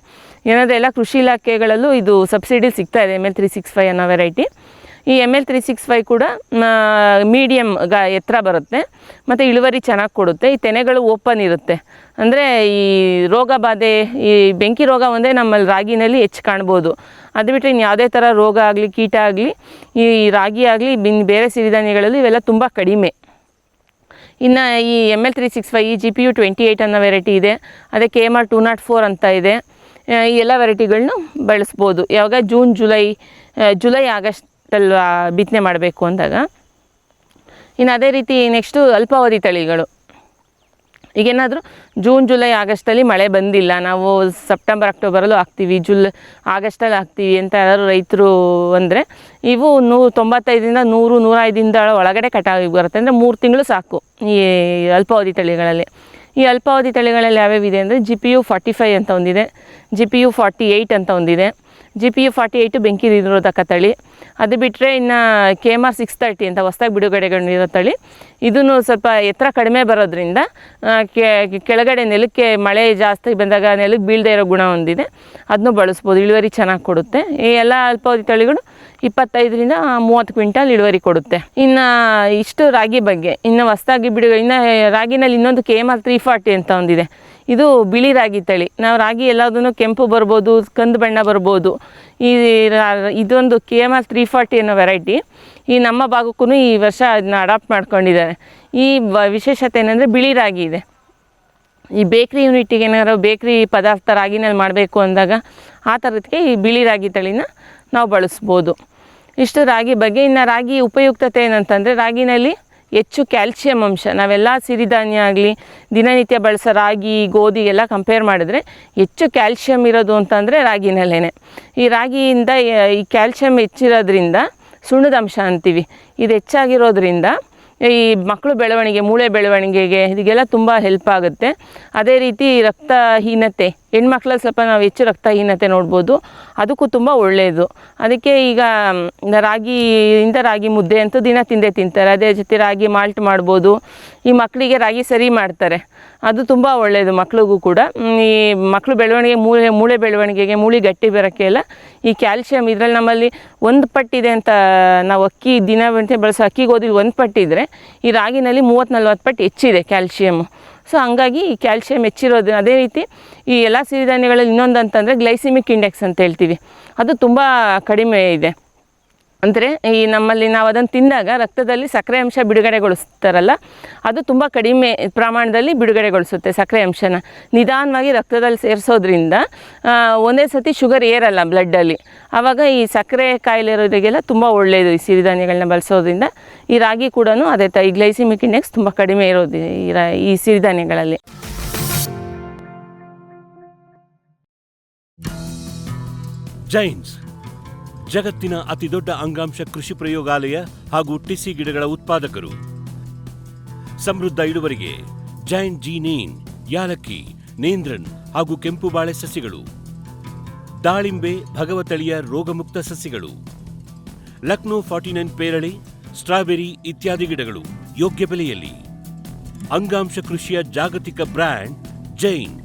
ಏನಾದರೂ ಎಲ್ಲ ಕೃಷಿ ಇಲಾಖೆಗಳಲ್ಲೂ ಇದು ಸಬ್ಸಿಡಿ ಸಿಗ್ತಾ ಇದೆ ML365 ಅನ್ನೋ ವೆರೈಟಿ. ಈ ML365 ಕೂಡ ಮೀಡಿಯಮ್ ಎತ್ತರ ಬರುತ್ತೆ ಮತ್ತು ಇಳುವರಿ ಚೆನ್ನಾಗಿ ಕೊಡುತ್ತೆ. ಈ ತೆನೆಗಳು ಓಪನ್ ಇರುತ್ತೆ. ಅಂದರೆ ಈ ರೋಗ ಬಾಧೆ, ಈ ಬೆಂಕಿ ರೋಗ ಒಂದೇ ನಮ್ಮಲ್ಲಿ ರಾಗಿನಲ್ಲಿ ಹೆಚ್ಚು ಕಾಣ್ಬೋದು. ಅದು ಬಿಟ್ಟರೆ ಇನ್ನು ಯಾವುದೇ ಥರ ರೋಗ ಆಗಲಿ ಕೀಟ ಆಗಲಿ ಈ ರಾಗಿ ಆಗಲಿ ಬೇರೆ ಸಿರಿಧಾನ್ಯಗಳಲ್ಲಿ ಇವೆಲ್ಲ ತುಂಬ ಕಡಿಮೆ. ಇನ್ನು ಈ ML365 ಈ GPU 28 ಅನ್ನೋ ವೆರೈಟಿ ಇದೆ, ಅದೇ KMR 204 ಅಂತ ಇದೆ. ಈ ಎಲ್ಲ ವೆರೈಟಿಗಳನ್ನೂ ಬಳಸ್ಬೋದು. ಯಾವಾಗ ಜುಲೈ ಆಗಸ್ಟಲ್ಲಿ ಬಿತ್ತನೆ ಮಾಡಬೇಕು ಅಂದಾಗ. ಇನ್ನು ಅದೇ ರೀತಿ ನೆಕ್ಸ್ಟು ಅಲ್ಪಾವಧಿ ತಳಿಗಳು. ಈಗೇನಾದರೂ ಜೂನ್ ಜುಲೈ ಆಗಸ್ಟಲ್ಲಿ ಮಳೆ ಬಂದಿಲ್ಲ, ನಾವು ಸೆಪ್ಟೆಂಬರ್ ಅಕ್ಟೋಬರಲ್ಲೂ ಹಾಕ್ತೀವಿ, ಆಗಸ್ಟಲ್ಲಿ ಹಾಕ್ತೀವಿ ಅಂತ ಯಾರು ರೈತರು ಅಂದರೆ ಇವು 95ರಿಂದ 100-105 ದಿನದ ಒಳಗಡೆ ಕಟಾವಿಗೆ ಬರುತ್ತೆ. ಅಂದರೆ 3 ತಿಂಗಳು ಸಾಕು ಈ ಅಲ್ಪಾವಧಿ ತಳಿಗಳಲ್ಲಿ. ಈ ಅಲ್ಪಾವಧಿ ತಳಿಗಳಲ್ಲಿ ಯಾವ್ಯಾವಿದೆ ಅಂದರೆ GPU 45 ಅಂತ ಒಂದಿದೆ, GPU 48 ಅಂತ ಒಂದಿದೆ. GPU 48 ಬೆಂಕಿ ನಿರೋಧಕ ತಳಿ. ಅದು ಬಿಟ್ಟರೆ ಇನ್ನು KMR 630 ಅಂತ ಹೊಸದಾಗಿ ಬಿಡುಗಡೆಗೊಂಡಿರೋ ತಳಿ. ಇದನ್ನು ಸ್ವಲ್ಪ ಎತ್ತರ ಕಡಿಮೆ ಬರೋದ್ರಿಂದ ಕೆಳಗಡೆ ನೆಲಕ್ಕೆ ಮಳೆ ಜಾಸ್ತಿ ಬಂದಾಗ ನೆಲಕ್ಕೆ ಬೀಳದೇ ಇರೋ ಗುಣ ಹೊಂದಿದೆ. ಅದನ್ನು ಬಳಸ್ಬೋದು, ಇಳುವರಿ ಚೆನ್ನಾಗಿ ಕೊಡುತ್ತೆ. ಈ ಎಲ್ಲ ಅಲ್ಪಾವಧಿ ತಳಿಗಳು 25ರಿಂದ 30 ಕ್ವಿಂಟಲ್ ಇಳುವರಿ ಕೊಡುತ್ತೆ. ಇನ್ನು ಇಷ್ಟು ರಾಗಿ ಬಗ್ಗೆ. ಇನ್ನು ಹೊಸದಾಗಿ ಇನ್ನು ರಾಗಿನಲ್ಲಿ ಇನ್ನೊಂದು KMR 340 ಅಂತ ಒಂದಿದೆ. ಇದು ಬಿಳಿ ರಾಗಿ ತಳಿ. ನಾವು ರಾಗಿ ಎಲ್ಲದನ್ನು ಕೆಂಪು ಬರ್ಬೋದು, ಕಂದು ಬಣ್ಣ ಬರ್ಬೋದು. ಇದೊಂದು KMR 340 ಅನ್ನೋ ವೆರೈಟಿ ಈ ನಮ್ಮ ಭಾಗಕ್ಕೂ ಈ ವರ್ಷ ಅದನ್ನ ಅಡಾಪ್ಟ್ ಮಾಡ್ಕೊಂಡಿದ್ದಾರೆ. ಈ ವಿಶೇಷತೆ ಏನಂದರೆ ಬಿಳಿ ರಾಗಿ ಇದೆ. ಈ ಬೇಕ್ರಿ ಯೂನಿಟಿಗೆ ಏನಾದ್ರು ಬೇಕ್ರಿ ಪದಾರ್ಥ ರಾಗಿನಲ್ಲಿ ಮಾಡಬೇಕು ಅಂದಾಗ ಆ ಥರದಕ್ಕೆ ಈ ಬಿಳಿ ರಾಗಿ ತಳಿನ ನಾವು ಬಳಸ್ಬೋದು. ಇಷ್ಟು ರಾಗಿ ಬಗ್ಗೆ. ಇನ್ನು ರಾಗಿ ಉಪಯುಕ್ತತೆ ಏನಂತಂದರೆ ರಾಗಿನಲ್ಲಿ ಹೆಚ್ಚು ಕ್ಯಾಲ್ಸಿಯಂ ಅಂಶ. ನಾವೆಲ್ಲ ಸಿರಿಧಾನ್ಯ ಆಗಲಿ ದಿನನಿತ್ಯ ಬಳಸೋ ರಾಗಿ ಗೋಧಿ ಎಲ್ಲ ಕಂಪೇರ್ ಮಾಡಿದ್ರೆ ಹೆಚ್ಚು ಕ್ಯಾಲ್ಸಿಯಂ ಇರೋದು ಅಂತಂದರೆ ರಾಗಿನಲ್ಲೇ. ಈ ರಾಗಿಯಿಂದ ಈ ಕ್ಯಾಲ್ಸಿಯಂ ಹೆಚ್ಚಿರೋದ್ರಿಂದ ಸುಣ್ಣದ ಅಂಶ ಅಂತೀವಿ, ಇದು ಹೆಚ್ಚಾಗಿರೋದ್ರಿಂದ ಈ ಮಕ್ಕಳು ಬೆಳವಣಿಗೆ, ಮೂಳೆ ಬೆಳವಣಿಗೆಗೆ ಇದಕ್ಕೆಲ್ಲ ತುಂಬ ಹೆಲ್ಪ್ ಆಗುತ್ತೆ. ಅದೇ ರೀತಿ ರಕ್ತಹೀನತೆ, ಹೆಣ್ಮಕ್ಳಲ್ಲಿ ಸ್ವಲ್ಪ ನಾವು ಹೆಚ್ಚು ರಕ್ತಹೀನತೆ ನೋಡ್ಬೋದು, ಅದಕ್ಕೂ ತುಂಬ ಒಳ್ಳೆಯದು. ಅದಕ್ಕೆ ಈಗ ರಾಗಿ ಮುದ್ದೆ ಅಂತೂ ದಿನ ತಿಂತಾರೆ. ಅದೇ ಜೊತೆ ರಾಗಿ ಮಾಲ್ಟ್ ಮಾಡ್ಬೋದು. ಈ ಮಕ್ಕಳಿಗೆ ರಾಗಿ ಸರಿ ಮಾಡ್ತಾರೆ, ಅದು ತುಂಬ ಒಳ್ಳೆಯದು ಮಕ್ಳಿಗೂ ಕೂಡ. ಈ ಮಕ್ಕಳು ಬೆಳವಣಿಗೆ, ಮೂಳೆ ಬೆಳವಣಿಗೆಗೆ, ಮೂಳೆ ಗಟ್ಟಿ ಬರೋಕ್ಕೆ ಎಲ್ಲ ಈ ಕ್ಯಾಲ್ಸಿಯಂ ಇದರಲ್ಲಿ ನಮ್ಮಲ್ಲಿ 1 ಪಟ್ಟಿದೆ ಅಂತ. ನಾವು ಅಕ್ಕಿ ದಿನ ಬಳಸೋ ಅಕ್ಕಿ ಗೋಧಿಲಿ 1 ಪಟ್ಟಿದ್ರೆ ಈ ರಾಗಿನಲ್ಲಿ 30-40 ಪಟ್ಟು ಹೆಚ್ಚಿದೆ ಕ್ಯಾಲ್ಸಿಯಮ್ಮು. ಸೊ ಹಂಗಾಗಿ ಈ ಕ್ಯಾಲ್ಸಿಯಂ ಹೆಚ್ಚಿರೋದು. ಅದೇ ರೀತಿ ಈ ಎಲ್ಲ ಸಿರಿಧಾನ್ಯಗಳಲ್ಲಿ ಇನ್ನೊಂದು ಅಂತಂದರೆ ಗ್ಲೈಸಿಮಿಕ್ ಇಂಡೆಕ್ಸ್ ಅಂತ ಹೇಳ್ತೀವಿ, ಅದು ತುಂಬ ಕಡಿಮೆ ಇದೆ. ಅಂದರೆ ಈ ನಮ್ಮಲ್ಲಿ ನಾವು ಅದನ್ನು ತಿಂದಾಗ ರಕ್ತದಲ್ಲಿ ಸಕ್ಕರೆ ಅಂಶ ಬಿಡುಗಡೆಗೊಳಿಸ್ತಾರಲ್ಲ, ಅದು ತುಂಬ ಕಡಿಮೆ ಪ್ರಮಾಣದಲ್ಲಿ ಬಿಡುಗಡೆಗೊಳಿಸುತ್ತೆ ಸಕ್ಕರೆ ಅಂಶನ. ನಿಧಾನವಾಗಿ ರಕ್ತದಲ್ಲಿ ಸೇರಿಸೋದ್ರಿಂದ ಒಂದೇ ಸತಿ ಶುಗರ್ ಏರಲ್ಲ ಬ್ಲಡ್ಡಲ್ಲಿ. ಆವಾಗ ಈ ಸಕ್ಕರೆ ಕಾಯಿಲೆ ಇರೋರಿಗೆಲ್ಲ ತುಂಬ ಒಳ್ಳೆಯದು ಈ ಸಿರಿಧಾನ್ಯಗಳನ್ನ ಬಳಸೋದ್ರಿಂದ. ಈ ರಾಗಿ ಕೂಡ ಅದೇ ಈ ಗ್ಲೈಸಿಮಿಕ್ ಇಂಡೆಕ್ಸ್ ತುಂಬ ಕಡಿಮೆ ಇರೋದು ಈ ಸಿರಿಧಾನ್ಯಗಳಲ್ಲಿ. ಜೈನ್ಸ್ ಜಗತ್ತಿನ ಅತಿದೊಡ್ಡ ಅಂಗಾಂಶ ಕೃಷಿ ಪ್ರಯೋಗಾಲಯ ಹಾಗೂ ಟಿಸಿ ಗಿಡಗಳ ಉತ್ಪಾದಕರು. ಸಮೃದ್ಧ ಇಳುವರಿಗೆ ಜೈನ್ ಜೀನೇನ್, ಯಾಲಕ್ಕಿ, ನೇಂದ್ರನ್ ಹಾಗೂ ಕೆಂಪು ಬಾಳೆ ಸಸಿಗಳು, ದಾಳಿಂಬೆ, ಭಗವತಳಿಯ ರೋಗಮುಕ್ತ ಸಸಿಗಳು, ಲಕ್ನೋ 49 ಪೇರಳೆ, ಸ್ಟ್ರಾಬೆರಿ ಇತ್ಯಾದಿ ಗಿಡಗಳು ಯೋಗ್ಯ ಬೆಲೆಯಲ್ಲಿ. ಅಂಗಾಂಶ ಕೃಷಿಯ ಜಾಗತಿಕ ಬ್ರ್ಯಾಂಡ್ ಜೈನ್.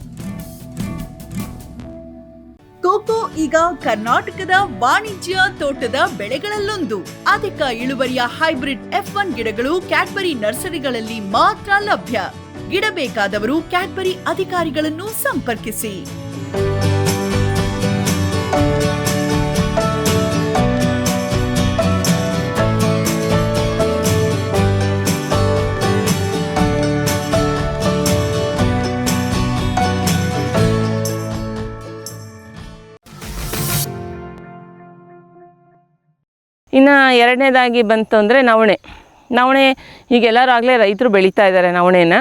ಕೋಕೋ ಈಗ ಕರ್ನಾಟಕದ ವಾಣಿಜ್ಯ ತೋಟದ ಬೆಳೆಗಳಲ್ಲೊಂದು. ಅಧಿಕ ಇಳುವರಿಯ ಹೈಬ್ರಿಡ್ F1 ಗಿಡಗಳು ಕ್ಯಾಡ್ಬರಿ ನರ್ಸರಿಗಳಲ್ಲಿ ಮಾತ್ರ ಲಭ್ಯ. ಗಿಡ ಬೇಕಾದವರು ಕ್ಯಾಡ್ಬರಿ ಅಧಿಕಾರಿಗಳನ್ನು ಸಂಪರ್ಕಿಸಿ. ಇನ್ನು ಎರಡನೇದಾಗಿ ಬಂತು ಅಂದರೆ ನವಣೆ ಈಗೆಲ್ಲರೂ ಆಗಲೇ ರೈತರು ಬೆಳೀತಾ ಇದ್ದಾರೆ ನವಣೆನ.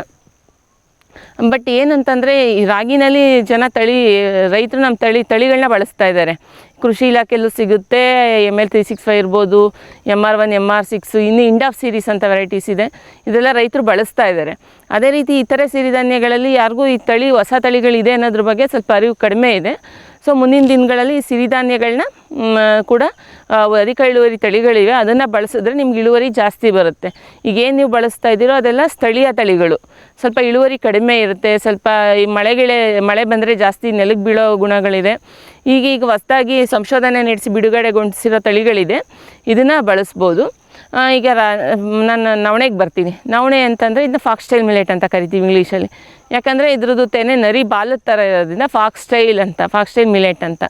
ಬಟ್ ಏನಂತಂದರೆ ಈ ರಾಗಿನಲ್ಲಿ ರೈತರು ನಮ್ಮ ತಳಿಗಳನ್ನ ಬಳಸ್ತಾ ಇದ್ದಾರೆ. ಕೃಷಿ ಇಲಾಖೆಯಲ್ಲೂ ಸಿಗುತ್ತೆ. ML365 ಇರ್ಬೋದು, MR1, MR6, ಇನ್ನು ಇಂಡಾಫ್ ಸೀರೀಸ್ ಅಂತ ವೆರೈಟೀಸ್ ಇದೆ. ಇದೆಲ್ಲ ರೈತರು ಬಳಸ್ತಾ ಇದ್ದಾರೆ. ಅದೇ ರೀತಿ ಇತರೆ ಸಿರಿಧಾನ್ಯಗಳಲ್ಲಿ ಯಾರಿಗೂ ಈ ಹೊಸ ತಳಿಗಳಿದೆ ಅನ್ನೋದ್ರ ಬಗ್ಗೆ ಸ್ವಲ್ಪ ಅರಿವು ಕಡಿಮೆ ಇದೆ. ಸೊ ಮುಂದಿನ ದಿನಗಳಲ್ಲಿ ಈ ಸಿರಿಧಾನ್ಯಗಳನ್ನ ಕೂಡ ಅಧಿಕ ಇಳುವರಿ ತಳಿಗಳಿವೆ, ಅದನ್ನು ಬಳಸಿದ್ರೆ ನಿಮ್ಗೆ ಇಳುವರಿ ಜಾಸ್ತಿ ಬರುತ್ತೆ. ಈಗೇನು ನೀವು ಬಳಸ್ತಾ ಇದ್ದೀರೋ ಅದೆಲ್ಲ ಸ್ಥಳೀಯ ತಳಿಗಳು, ಸ್ವಲ್ಪ ಇಳುವರಿ ಕಡಿಮೆ ಇರುತ್ತೆ, ಸ್ವಲ್ಪ ಈ ಮಳೆ ಬಂದರೆ ಜಾಸ್ತಿ ನೆಲಕ್ಕೆ ಬೀಳೋ ಗುಣಗಳಿದೆ. ಈಗ ಹೊಸದಾಗಿ ಸಂಶೋಧನೆ ನಡೆಸಿ ಬಿಡುಗಡೆಗೊಳಿಸಿರೋ ತಳಿಗಳಿದೆ, ಇದನ್ನು ಬಳಸ್ಬೋದು. ಈಗ ನಾನು ನವಣೆಗೆ ಬರ್ತೀನಿ. ನವಣೆ ಅಂತಂದರೆ ಇದನ್ನ ಫಾಕ್ಸ್ಟೈಲ್ ಮಿಲೆಟ್ ಅಂತ ಕರಿತೀವಿ ಇಂಗ್ಲೀಷಲ್ಲಿ, ಯಾಕಂದರೆ ಇದ್ರದ್ದು ತೆನೆ ನರಿ ಬಾಲದ ಥರ ಇರೋದ್ರಿಂದ ಫಾಕ್ಸ್ಟೈಲ್ ಮಿಲೆಟ್ ಅಂತ.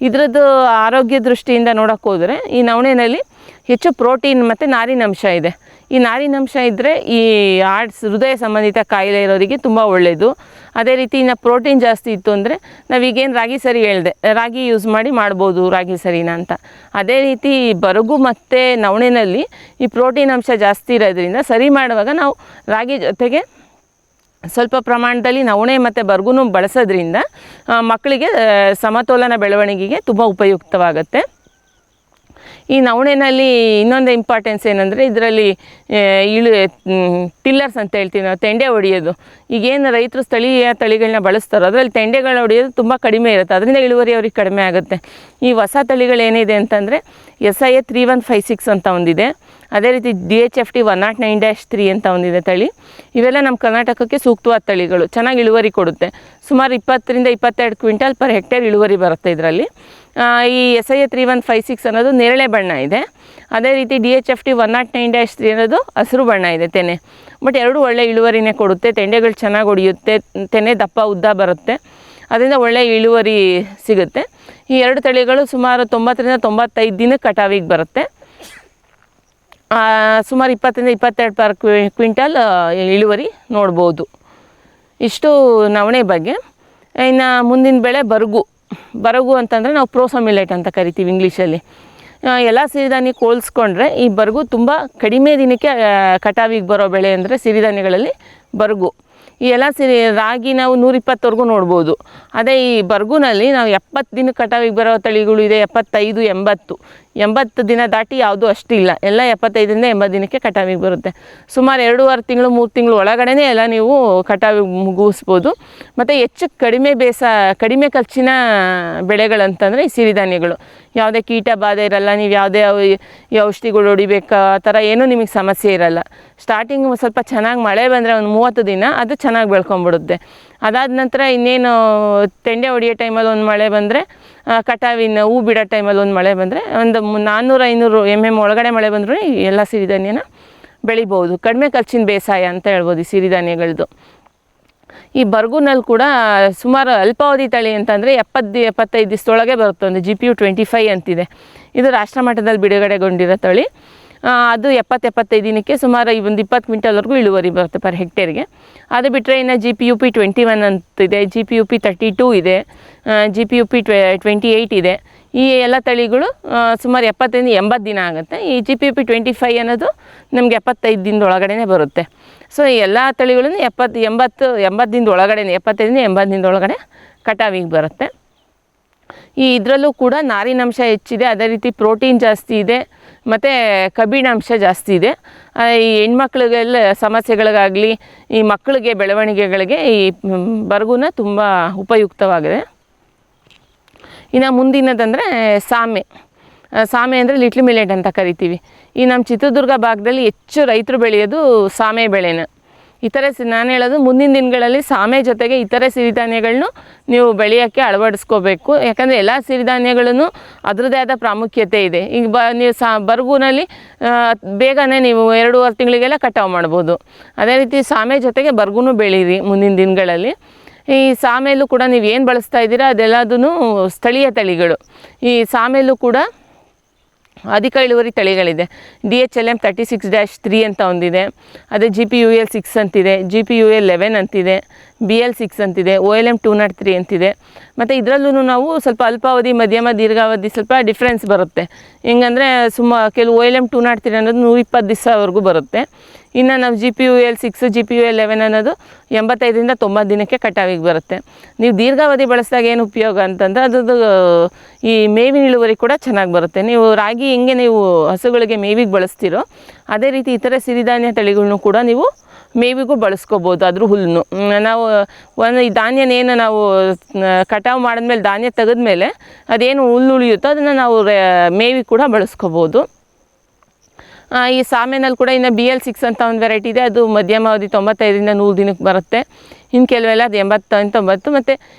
ಇದರದ್ದು ಆರೋಗ್ಯ ದೃಷ್ಟಿಯಿಂದ ನೋಡೋಕ್ಕೆ ಹೋದರೆ ಈ ನವಣೆಯಲ್ಲಿ ಹೆಚ್ಚು ಪ್ರೋಟೀನ್ ಮತ್ತು ನಾರಿನಂಶ ಇದೆ. ಈ ನಾರಿನಂಶ ಇದ್ದರೆ ಈ ಹೃದಯ ಸಂಬಂಧಿತ ಕಾಯಿಲೆ ಇರೋರಿಗೆ ತುಂಬ ಒಳ್ಳೆಯದು. ಅದೇ ರೀತಿ ಇನ್ನು ಪ್ರೋಟೀನ್ ಜಾಸ್ತಿ ಇತ್ತು ಅಂದರೆ ನಾವೀಗೇನು ರಾಗಿ ಸರಿ ಹೇಳಿದೆ, ರಾಗಿ ಯೂಸ್ ಮಾಡಿ ಮಾಡ್ಬೋದು ರಾಗಿ ಸರಿನ ಅಂತ. ಅದೇ ರೀತಿ ಬರಗು ಮತ್ತು ನವಣೆಯಲ್ಲಿ ಈ ಪ್ರೋಟೀನ್ ಅಂಶ ಜಾಸ್ತಿ ಇರೋದ್ರಿಂದ ಸರಿ ಮಾಡುವಾಗ ನಾವು ರಾಗಿ ಜೊತೆಗೆ ಸ್ವಲ್ಪ ಪ್ರಮಾಣದಲ್ಲಿ ನವಣೆ ಮತ್ತು ಬರಗು ಬಳಸೋದ್ರಿಂದ ಮಕ್ಕಳಿಗೆ ಸಮತೋಲನ ಬೆಳವಣಿಗೆಗೆ ತುಂಬ ಉಪಯುಕ್ತವಾಗುತ್ತೆ. ಈ ನವಣೆಯಲ್ಲಿ ಇನ್ನೊಂದು ಇಂಪಾರ್ಟೆನ್ಸ್ ಏನಂದರೆ ಇದರಲ್ಲಿ ಟಿಲ್ಲರ್ಸ್ ಅಂತ ಹೇಳ್ತೀವಿ ನಾವು, ತೆಂಡೆ ಹೊಡೆಯೋದು. ಈಗೇನು ರೈತರು ಸ್ಥಳೀಯ ತಳಿಗಳನ್ನ ಬಳಸ್ತಾರೋ ಅದರಲ್ಲಿ ತೆಂಡೆಗಳು ಹೊಡೆಯೋದು ತುಂಬ ಕಡಿಮೆ ಇರುತ್ತೆ, ಅದರಿಂದ ಇಳುವರಿ ಅವ್ರಿಗೆ ಕಡಿಮೆ ಆಗುತ್ತೆ. ಈ ಹೊಸ ತಳಿಗಳೇನಿದೆ ಅಂತಂದರೆ SIA 3156 ಅಂತ ಒಂದಿದೆ, ಅದೇ ರೀತಿ DHFT 109-3 ಅಂತ ಒಂದಿದೆ ತಳಿ. ಇವೆಲ್ಲ ನಮ್ಮ ಕರ್ನಾಟಕಕ್ಕೆ ಸೂಕ್ತವಾದ ತಳಿಗಳು, ಚೆನ್ನಾಗಿ ಇಳುವರಿ ಕೊಡುತ್ತೆ. ಸುಮಾರು 20 ರಿಂದ 22 ಕ್ವಿಂಟಲ್ ಪರ್ ಹೆಕ್ಟೇರ್ ಇಳುವರಿ ಬರುತ್ತೆ ಇದರಲ್ಲಿ. ಈ SIA 3156 ಅನ್ನೋದು ನೇರಳೆ ಬಣ್ಣ ಇದೆ, ಅದೇ ರೀತಿ DHFT 109-3 ಅನ್ನೋದು ಹಸಿರು ಬಣ್ಣ ಇದೆ ತೆನೆ. ಬಟ್ ಎರಡು ಒಳ್ಳೆ ಇಳುವರಿನೇ ಕೊಡುತ್ತೆ, ತೆಂಡೆಗಳು ಚೆನ್ನಾಗಿ ಹೊಡೆಯುತ್ತೆ, ತೆನೆ ದಪ್ಪ ಉದ್ದ ಬರುತ್ತೆ, ಅದರಿಂದ ಒಳ್ಳೆ ಇಳುವರಿ ಸಿಗುತ್ತೆ. ಈ ಎರಡು ತಳಿಗಳು ಸುಮಾರು 90 ರಿಂದ 95 ದಿನಕ್ಕೆ ಕಟಾವಿಗೆ ಬರುತ್ತೆ. ಸುಮಾರು 20 ರಿಂದ 22 ಪರ್ ಕ್ವಿಂಟಲ್ ಇಳುವರಿ ನೋಡ್ಬೋದು. ಇಷ್ಟು ನವಣೆ ಬಗ್ಗೆ. ಇನ್ನು ಮುಂದಿನ ಬೆಳೆ ಬರಗು ಅಂತಂದರೆ ನಾವು ಪ್ರೋಸೋ ಮಿಲೆಟ್ ಅಂತ ಕರಿತೀವಿ ಇಂಗ್ಲೀಷಲ್ಲಿ. ಎಲ್ಲ ಸಿರಿಧಾನ್ಯಕ್ಕೆ ಹೋಲಿಸ್ಕೊಂಡ್ರೆ ಈ ಬರಗು ತುಂಬ ಕಡಿಮೆ ದಿನಕ್ಕೆ ಕಟಾವಿಗೆ ಬರೋ ಬೆಳೆ ಅಂದರೆ ಸಿರಿಧಾನ್ಯಗಳಲ್ಲಿ ಬರಗು. ಈ ಎಲ್ಲ ರಾಗಿ ನಾವು 120ವರೆಗೂ ನೋಡ್ಬೋದು. ಅದೇ ಈ ಬರಗುನಲ್ಲಿ ನಾವು 70 ದಿನಕ್ಕೆ ಕಟಾವಿಗೆ ಬರೋ ತಳಿಗಳು ಇದೆ, 75, 80 ದಿನ ದಾಟಿ ಯಾವುದೂ ಅಷ್ಟಿಲ್ಲ, ಎಲ್ಲ 75 ರಿಂದ 80 ದಿನಕ್ಕೆ ಕಟಾವಿಗೆ ಬರುತ್ತೆ. ಸುಮಾರು 2.5 ತಿಂಗಳು 3 ತಿಂಗಳು ಒಳಗಡೆ ಎಲ್ಲ ನೀವು ಕಟಾವಿಗೆ ಮುಗಿಸ್ಬೋದು. ಮತ್ತು ಹೆಚ್ಚು ಕಡಿಮೆ ಖರ್ಚಿನ ಬೆಳೆಗಳಂತಂದರೆ ಈ ಸಿರಿಧಾನ್ಯಗಳು. ಯಾವುದೇ ಕೀಟ ಬಾಧೆ ಇರಲ್ಲ, ನೀವು ಯಾವುದೇ ಔಷಧಿಗಳು ಹೊಡಿಬೇಕು ಆ ಥರ ಏನೂ ನಿಮಗೆ ಸಮಸ್ಯೆ ಇರಲ್ಲ. ಸ್ಟಾರ್ಟಿಂಗ್ ಸ್ವಲ್ಪ ಚೆನ್ನಾಗಿ ಮಳೆ ಬಂದರೆ ಒಂದು 30 ದಿನ ಅದು ಚೆನ್ನಾಗಿ ಬೆಳ್ಕೊಂಬಿಡುತ್ತೆ. ಅದಾದ ನಂತರ ಇನ್ನೇನು ತೆಂಡೆ ಹೊಡಿಯೋ ಟೈಮಲ್ಲಿ ಒಂದು ಮಳೆ ಬಂದರೆ, ಕಟಾವಿನ ಹೂ ಬಿಡೋ ಟೈಮಲ್ಲಿ ಒಂದು ಮಳೆ ಬಂದರೆ, ಒಂದು 400-500 mm ಒಳಗಡೆ ಮಳೆ ಬಂದರೂ ಎಲ್ಲ ಸಿರಿಧಾನ್ಯನ ಬೆಳಿಬೋದು. ಕಡಿಮೆ ಖರ್ಚಿನ ಬೇಸಾಯ ಅಂತ ಹೇಳ್ಬೋದು ಈ ಸಿರಿಧಾನ್ಯಗಳದ್ದು. ಈ ಬರಗುನಲ್ಲಿ ಕೂಡ ಸುಮಾರು ಅಲ್ಪಾವಧಿ ತಳಿ ಅಂತಂದರೆ 70-75 ದಿವಸದೊಳಗೆ ಬರುತ್ತೆ. ಒಂದು GPU 25 ಅಂತಿದೆ, ಇದು ರಾಷ್ಟ್ರಮಟ್ಟದಲ್ಲಿ ಬಿಡುಗಡೆಗೊಂಡಿರೋ ತಳಿ. ಅದು 70-75 ದಿನಕ್ಕೆ ಸುಮಾರು ಒಂದು 20 ಕ್ವಿಂಟಲ್ವರೆಗೂ ಇಳುವರಿ ಬರುತ್ತೆ ಪರ್ ಹೆಕ್ಟೇರ್ಗೆ. ಅದು ಬಿಟ್ಟರೆ ಇನ್ನು GPUP 21 ಅಂತಿದೆ, GPUP 32 ಇದೆ, GPUP 28 ಇದೆ. ಈ ಎಲ್ಲ ತಳಿಗಳು ಸುಮಾರು 70 ರಿಂದ 80 ದಿನ ಆಗುತ್ತೆ. ಈ GPUP 25 ಅನ್ನೋದು ನಮಗೆ 75 ದಿನದೊಳಗಡೆ ಬರುತ್ತೆ. ಸೊ ಈ ಎಲ್ಲ ತಳಿಗಳನ್ನು 70 ದಿನದೊಳಗಡೆ 75 ರಿಂದ 80 ದಿನದೊಳಗಡೆ ಕಟಾವಿಗೆ ಬರುತ್ತೆ. ಇದರಲ್ಲೂ ಕೂಡ ನಾರಿನಂಶ ಹೆಚ್ಚಿದೆ, ಅದೇ ರೀತಿ ಪ್ರೋಟೀನ್ ಜಾಸ್ತಿ ಇದೆ, ಮತ್ತು ಕಬ್ಬಿಣಾಂಶ ಜಾಸ್ತಿ ಇದೆ. ಈ ಹೆಣ್ಮಕ್ಳಿಗೆಲ್ಲ ಸಮಸ್ಯೆಗಳಿಗಾಗಲಿ ಈ ಮಕ್ಕಳಿಗೆ ಬೆಳವಣಿಗೆಗಳಿಗೆ ಈ ಬರಗುನ ತುಂಬ ಉಪಯುಕ್ತವಾಗಿದೆ. ಇನ್ನು ಮುಂದಿನದಂದರೆ ಸಾಮೆ ಅಂದರೆ ಲಿಟ್ಲ್ ಮಿಲೆಟ್ ಅಂತ ಕರಿತೀವಿ. ಈ ನಮ್ಮ ಚಿತ್ರದುರ್ಗ ಭಾಗದಲ್ಲಿ ಹೆಚ್ಚು ರೈತರು ಬೆಳೆಯೋದು ಸಾಮೆ ಬೆಳೆನ. ಇತರೆ ನಾನು ಹೇಳೋದು ಮುಂದಿನ ದಿನಗಳಲ್ಲಿ ಸಾಮೆ ಜೊತೆಗೆ ಇತರೆ ಸಿರಿಧಾನ್ಯಗಳನ್ನು ನೀವು ಬೆಳೆಯೋಕ್ಕೆ ಅಳವಡಿಸ್ಕೋಬೇಕು. ಯಾಕಂದರೆ ಎಲ್ಲ ಸಿರಿಧಾನ್ಯಗಳನ್ನು ಅದರದ್ದೇ ಆದ ಪ್ರಾಮುಖ್ಯತೆ ಇದೆ. ಈಗ ನೀವು ಬರಗುನಲ್ಲಿ ಬೇಗನೆ ನೀವು 2.5 ತಿಂಗಳಿಗೆಲ್ಲ ಕಟಾವು ಮಾಡ್ಬೋದು. ಅದೇ ರೀತಿ ಸಾಮೆ ಜೊತೆಗೆ ಬರಗುನು ಬೆಳೀರಿ ಮುಂದಿನ ದಿನಗಳಲ್ಲಿ. ಈ ಸಾಮೆಯಲ್ಲೂ ಕೂಡ ನೀವು ಏನು ಬಳಸ್ತಾ ಇದ್ದೀರಾ ಅದೆಲ್ಲದೂ ಸ್ಥಳೀಯ ತಳಿಗಳು. ಈ ಸಾಮೆಯಲ್ಲೂ ಕೂಡ ಅಧಿಕ ಇಳುವರಿ ತಳಿಗಳಿದೆ. DHLM 36-3 ಅಂತ ಒಂದಿದೆ, ಅದೇ GPUL 6 ಅಂತಿದೆ, GPUL 11 ಅಂತಿದೆ, BL 6 ಅಂತಿದೆ, OLM 203 ಅಂತಿದೆ. ಮತ್ತು ಇದರಲ್ಲೂ ನಾವು ಸ್ವಲ್ಪ ಅಲ್ಪಾವಧಿ, ಮಧ್ಯಮ, ದೀರ್ಘಾವಧಿ ಸ್ವಲ್ಪ ಡಿಫ್ರೆನ್ಸ್ ಬರುತ್ತೆ. ಹೆಂಗಂದರೆ ಕೆಲವು OLM 203 ಅನ್ನೋದು 120 ದಿವಸವರೆಗೂ ಬರುತ್ತೆ. ಇನ್ನು ನಾವು GPUL 6, GPUL 11 ಅನ್ನೋದು 85 ರಿಂದ 90 ದಿನಕ್ಕೆ ಕಟಾವಿಗೆ ಬರುತ್ತೆ. ನೀವು ದೀರ್ಘಾವಧಿ ಬಳಸಿದಾಗ ಏನು ಉಪಯೋಗ ಅಂತಂದರೆ ಅದ್ರದ್ದು ಈ ಮೇವಿನ ಇಳುವರಿ ಕೂಡ ಚೆನ್ನಾಗಿ ಬರುತ್ತೆ. ನೀವು ರಾಗಿ ಹೆಂಗೆ ನೀವು ಹಸುಗಳಿಗೆ ಮೇವಿಗೆ ಬಳಸ್ತೀರೋ ಅದೇ ರೀತಿ ಇತರ ಸಿರಿಧಾನ್ಯ ತಳಿಗಳನ್ನೂ ಕೂಡ ನೀವು ಮೇವಿಗೂ ಬಳಸ್ಕೋಬೋದು ಅದ್ರ ಹುಲ್ಲನ್ನು. ನಾವು ಈ ಧಾನ್ಯನೇನು ನಾವು ಕಟಾವು ಮಾಡಿದ್ಮೇಲೆ ಧಾನ್ಯ ತೆಗೆದ್ಮೇಲೆ ಅದೇನು ಹುಲ್ಲು ಉಳಿಯುತ್ತೋ ಅದನ್ನು ನಾವು ಮೇವಿಗೆ ಕೂಡ ಬಳಸ್ಕೋಬೋದು. ಈ ಸಾಮೆನಲ್ಲಿ ಕೂಡ ಇನ್ನು BL6 ಅಂತ ಒಂದು ವೆರೈಟಿ ಇದೆ, ಅದು ಮಧ್ಯಮ ಅವಧಿ 95ರಿಂದ 100 ದಿನಕ್ಕೆ ಬರುತ್ತೆ. ಇನ್ನು ಕೆಲವೆಲ್ಲ ಅದು 80-90. ಮತ್ತು